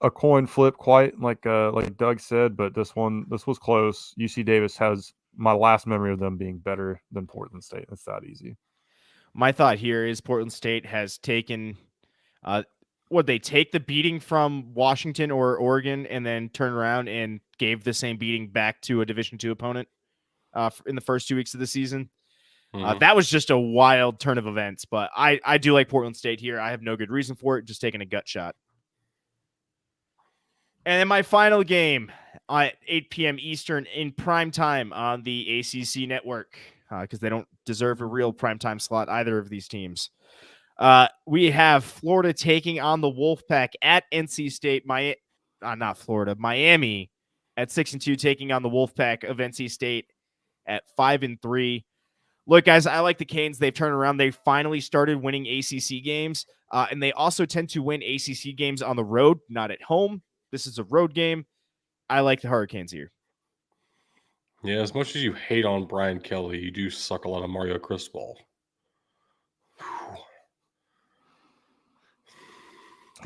[SPEAKER 3] a coin flip quite like Doug said, but this was close. UC Davis has my last memory of them being better than Portland State. It's that easy.
[SPEAKER 2] My thought here is Portland State has taken would they take the beating from Washington or Oregon and then turn around and gave the same beating back to a Division II opponent in the first 2 weeks of the season? That was just a wild turn of events, but I do like Portland State here. I have no good reason for it, just taking a gut shot. And then my final game at 8 p.m. Eastern in prime time on the ACC network, because they don't deserve a real primetime slot, either of these teams. We have Florida taking on the Wolfpack at NC State. Miami at 6-2 taking on the Wolfpack of NC State at 5-3. Look, guys, I like the Canes. They've turned around. They finally started winning ACC games, and they also tend to win ACC games on the road, not at home. This is a road game. I like the Hurricanes here.
[SPEAKER 1] Yeah, as much as you hate on Brian Kelly, you do suck a lot of Mario Cristobal.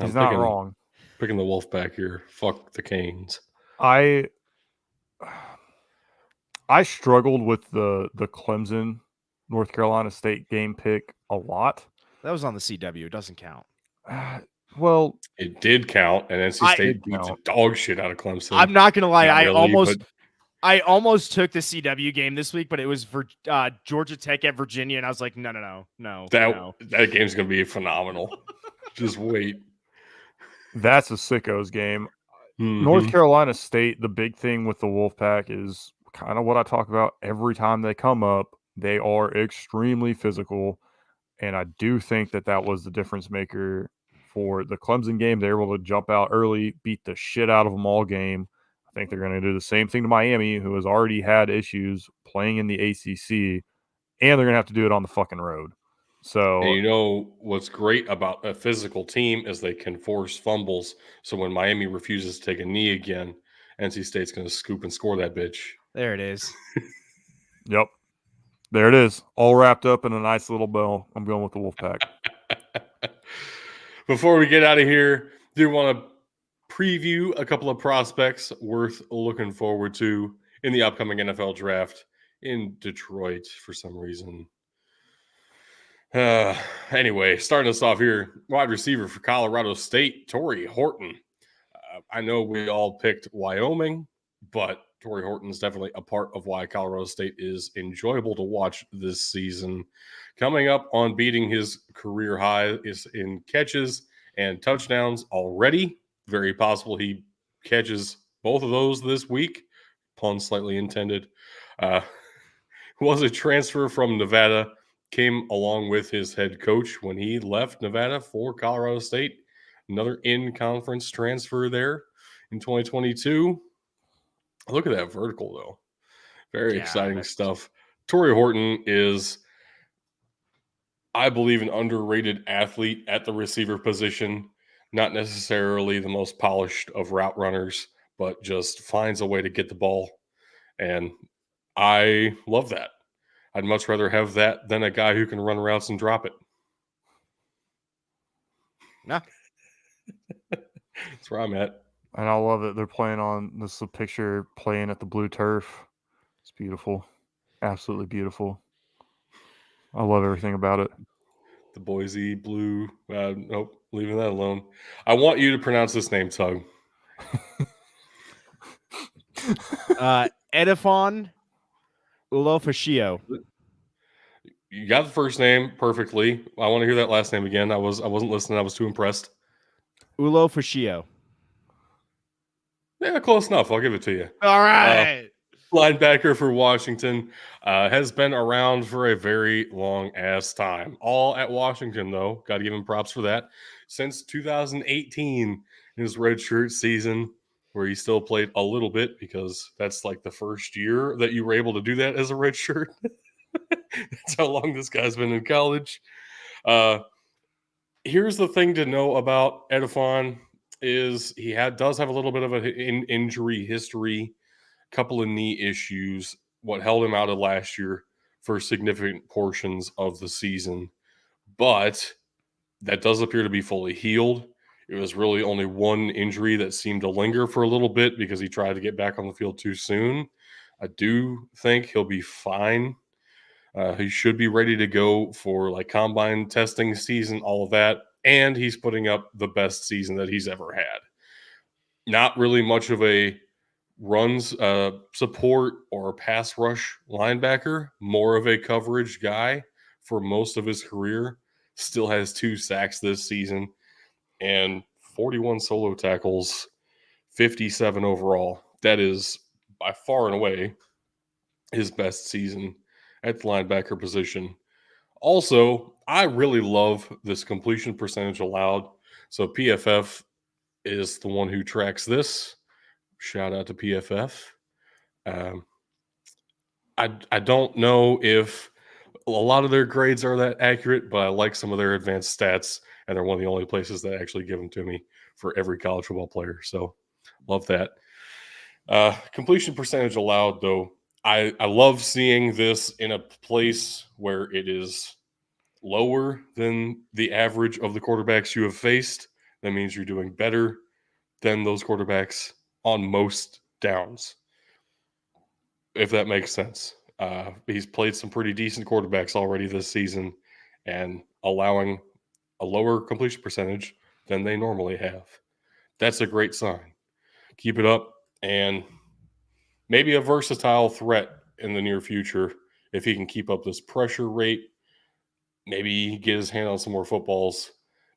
[SPEAKER 3] He's not wrong.
[SPEAKER 1] Picking the Wolfpack here. Fuck the Canes.
[SPEAKER 3] I struggled with the Clemson North Carolina State game pick a lot.
[SPEAKER 2] That was on the CW. It doesn't count.
[SPEAKER 3] Well,
[SPEAKER 1] it did count, and NC State beat the dog shit out of Clemson.
[SPEAKER 2] I'm not gonna lie, I almost took the CW game this week, but it was for Georgia Tech at Virginia, and I was like, no.
[SPEAKER 1] That game's gonna be phenomenal. Just wait.
[SPEAKER 3] That's a sickos game. Mm-hmm. North Carolina State, the big thing with the Wolfpack is kind of what I talk about every time they come up. They are extremely physical, and I do think that was the difference maker for the Clemson game. They were able to jump out early, beat the shit out of them all game. I think they're going to do the same thing to Miami, who has already had issues playing in the ACC, and they're going to have to do it on the fucking road. So,
[SPEAKER 1] and you know what's great about a physical team is they can force fumbles. So when Miami refuses to take a knee again, NC State's going to scoop and score that bitch.
[SPEAKER 2] There it is.
[SPEAKER 1] Yep.
[SPEAKER 3] There it is. All wrapped up in a nice little bow. I'm going with the Wolfpack.
[SPEAKER 1] Before we get out of here, do want to preview a couple of prospects worth looking forward to in the upcoming NFL draft in Detroit for some reason. Anyway, starting us off here, wide receiver for Colorado State, Torrey Horton. I know we all picked Wyoming, but Torrey Horton is definitely a part of why Colorado State is enjoyable to watch this season. Coming up on beating his career high is in catches and touchdowns already. Very possible he catches both of those this week. Pun slightly intended. Was a transfer from Nevada. Came along with his head coach when he left Nevada for Colorado State. Another in-conference transfer there in 2022. Look at that vertical, though. Very exciting stuff. Torrey Horton is, I believe, an underrated athlete at the receiver position. Not necessarily the most polished of route runners, but just finds a way to get the ball. And I love that. I'd much rather have that than a guy who can run routes and drop it.
[SPEAKER 2] Nah.
[SPEAKER 1] That's where I'm at.
[SPEAKER 3] And I love it. They're playing on this is a picture playing at the blue turf. It's beautiful. Absolutely beautiful. I love everything about it.
[SPEAKER 1] The Boise blue. Nope, leaving that alone. I want you to pronounce this name, Tug.
[SPEAKER 2] Edifon Ulofashio.
[SPEAKER 1] You got the first name perfectly. I want to hear that last name again. I wasn't listening. I was too impressed.
[SPEAKER 2] Ulofashio.
[SPEAKER 1] Yeah, close enough. I'll give it to you.
[SPEAKER 2] All right.
[SPEAKER 1] Linebacker for Washington has been around for a very long ass time. All at Washington, though. Got to give him props for that. Since 2018 his redshirt season, where he still played a little bit because that's like the first year that you were able to do that as a redshirt. That's how long this guy's been in college. Here's the thing to know about Edifon is he does have a little bit of an injury history, couple of knee issues, what held him out of last year for significant portions of the season. But that does appear to be fully healed. It was really only one injury that seemed to linger for a little bit because he tried to get back on the field too soon. I do think he'll be fine. He should be ready to go for like combine testing season, all of that. And he's putting up the best season that he's ever had. Not really much of a runs support or pass rush linebacker, more of a coverage guy for most of his career. Still has 2 sacks this season and 41 solo tackles, 57 overall. That is by far and away his best season at the linebacker position. Also, I really love this completion percentage allowed. So PFF is the one who tracks this. Shout out to PFF. I don't know if a lot of their grades are that accurate, but I like some of their advanced stats, and they're one of the only places that actually give them to me for every college football player. So love that. Completion percentage allowed, though. I love seeing this in a place where it is lower than the average of the quarterbacks you have faced. That means you're doing better than those quarterbacks on most downs, if that makes sense. He's played some pretty decent quarterbacks already this season and allowing a lower completion percentage than they normally have. That's a great sign. Keep it up, and maybe a versatile threat in the near future if he can keep up this pressure rate. Maybe get his hand on some more footballs.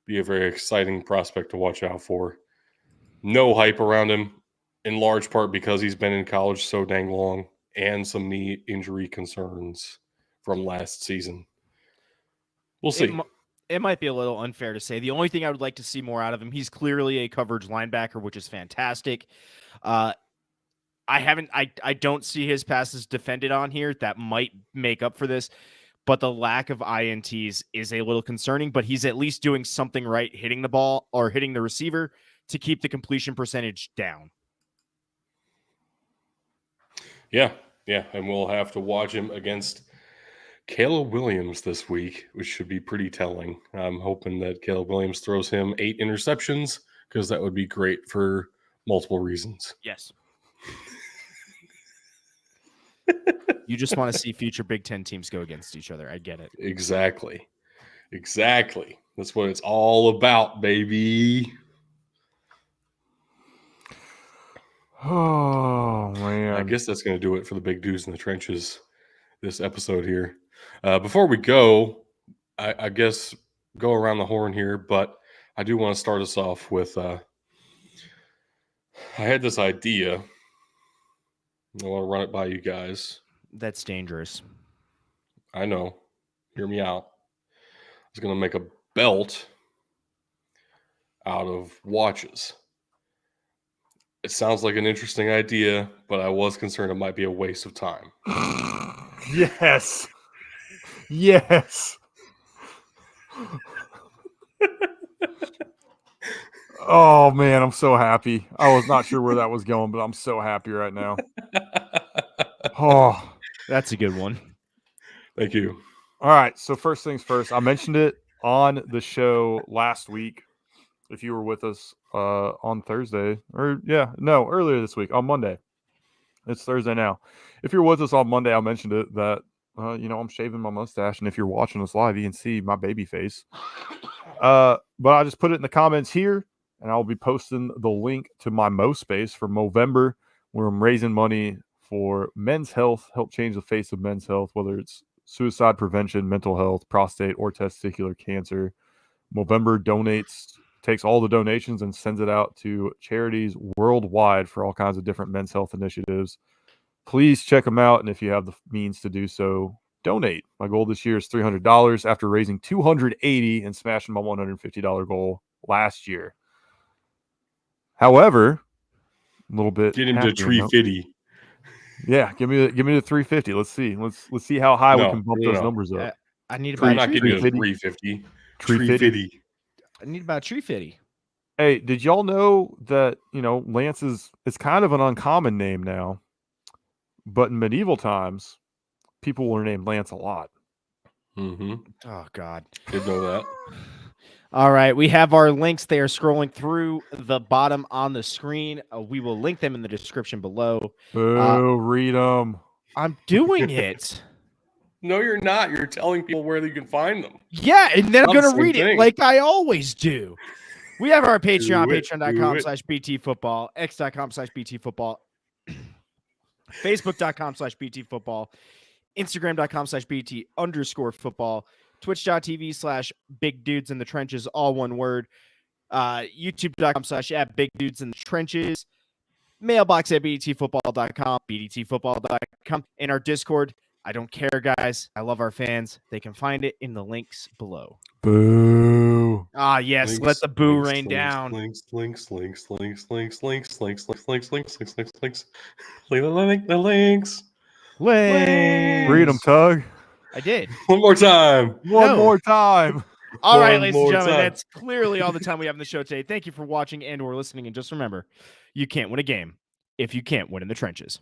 [SPEAKER 1] Be a very exciting prospect to watch out for. No hype around him, in large part because he's been in college so dang long and some knee injury concerns from last season. We'll see.
[SPEAKER 2] It might be a little unfair to say. The only thing I would like to see more out of him, he's clearly a coverage linebacker, which is fantastic. I don't see his passes defended on here. That might make up for this, but the lack of INTs is a little concerning, but he's at least doing something right, hitting the ball or hitting the receiver to keep the completion percentage down.
[SPEAKER 1] Yeah, and we'll have to watch him against Caleb Williams this week, which should be pretty telling. I'm hoping that Caleb Williams throws him 8 interceptions because that would be great for multiple reasons.
[SPEAKER 2] Yes. You just want to see future Big Ten teams go against each other. I get it.
[SPEAKER 1] Exactly. That's what it's all about, baby.
[SPEAKER 3] Oh, man.
[SPEAKER 1] I guess that's going to do it for the big dudes in the trenches this episode here. Before we go, I guess go around the horn here, but I do want to start us off with I had this idea. I want to run it by you guys.
[SPEAKER 2] That's dangerous.
[SPEAKER 1] I know. Hear me out. I was going to make a belt out of watches. It sounds like an interesting idea, but I was concerned it might be a waste of time.
[SPEAKER 3] Yes. Oh, man, I'm so happy. I was not sure where that was going, but I'm so happy right now. Oh,
[SPEAKER 2] that's a good one.
[SPEAKER 1] Thank you.
[SPEAKER 3] All right, so first things first. I mentioned it on the show last week. If you were with us on Thursday, earlier this week on Monday. It's Thursday now. If you're with us on Monday, I mentioned it that I'm shaving my mustache, and if you're watching us live, you can see my baby face. But I just put it in the comments here, and I'll be posting the link to my MoSpace for Movember, where I'm raising money for men's health, help change the face of men's health, whether it's suicide prevention, mental health, prostate, or testicular cancer. Movember takes all the donations and sends it out to charities worldwide for all kinds of different men's health initiatives. Please check them out, and if you have the means to do so, donate. My goal this year is $300 after raising $280 and smashing my $150 goal last year. However, a little bit.
[SPEAKER 1] Get into
[SPEAKER 3] happier note.
[SPEAKER 1] 350.
[SPEAKER 3] Yeah, give me the 350. Let's see. Let's see how high we
[SPEAKER 1] No,
[SPEAKER 3] can bump
[SPEAKER 1] no,
[SPEAKER 3] those
[SPEAKER 1] no.
[SPEAKER 3] numbers up.
[SPEAKER 2] I need
[SPEAKER 1] I'm
[SPEAKER 2] about
[SPEAKER 1] not getting to
[SPEAKER 3] 350.
[SPEAKER 1] 350.
[SPEAKER 3] 350.
[SPEAKER 2] I need about 350.
[SPEAKER 3] Hey, did y'all know that, Lance it's kind of an uncommon name now, but in medieval times, people were named Lance a lot.
[SPEAKER 1] Mm-hmm.
[SPEAKER 2] Oh, God.
[SPEAKER 1] Didn't know that.
[SPEAKER 2] All right, we have our links. They are scrolling through the bottom on the screen. We will link them in the description below.
[SPEAKER 3] Read them.
[SPEAKER 2] I'm doing it.
[SPEAKER 1] No, you're not. You're telling people where you can find them.
[SPEAKER 2] Yeah, and then I'm
[SPEAKER 1] Not the
[SPEAKER 2] going to
[SPEAKER 1] same
[SPEAKER 2] read it
[SPEAKER 1] thing.
[SPEAKER 2] like I always do. We have our Patreon,
[SPEAKER 1] Do it.
[SPEAKER 2] patreon.com/BTFootball, x.com/BTFootball, facebook.com/BTFootball, instagram.com/BT_football, twitch.tv/Big Dudes in the Trenches, all one word, youtube.com/Big Dudes in the Trenches, mailbox at bdtfootball.com, bdtfootball.com, in our Discord. I don't care, guys. I love our fans. They can find it in the links below.
[SPEAKER 3] Boo.
[SPEAKER 2] Ah, yes.
[SPEAKER 1] Links,
[SPEAKER 2] Let the boo
[SPEAKER 1] links,
[SPEAKER 2] rain
[SPEAKER 1] links,
[SPEAKER 2] down.
[SPEAKER 1] Links. The links.
[SPEAKER 3] Read them, Tug.
[SPEAKER 2] I did.
[SPEAKER 1] One more time.
[SPEAKER 3] One more time.
[SPEAKER 2] All right,
[SPEAKER 1] One
[SPEAKER 2] ladies and
[SPEAKER 1] more
[SPEAKER 2] gentlemen,
[SPEAKER 1] time.
[SPEAKER 2] that's clearly all the time we have in the show today. Thank you for watching and or listening. And just remember, you can't win a game if you can't win in the trenches.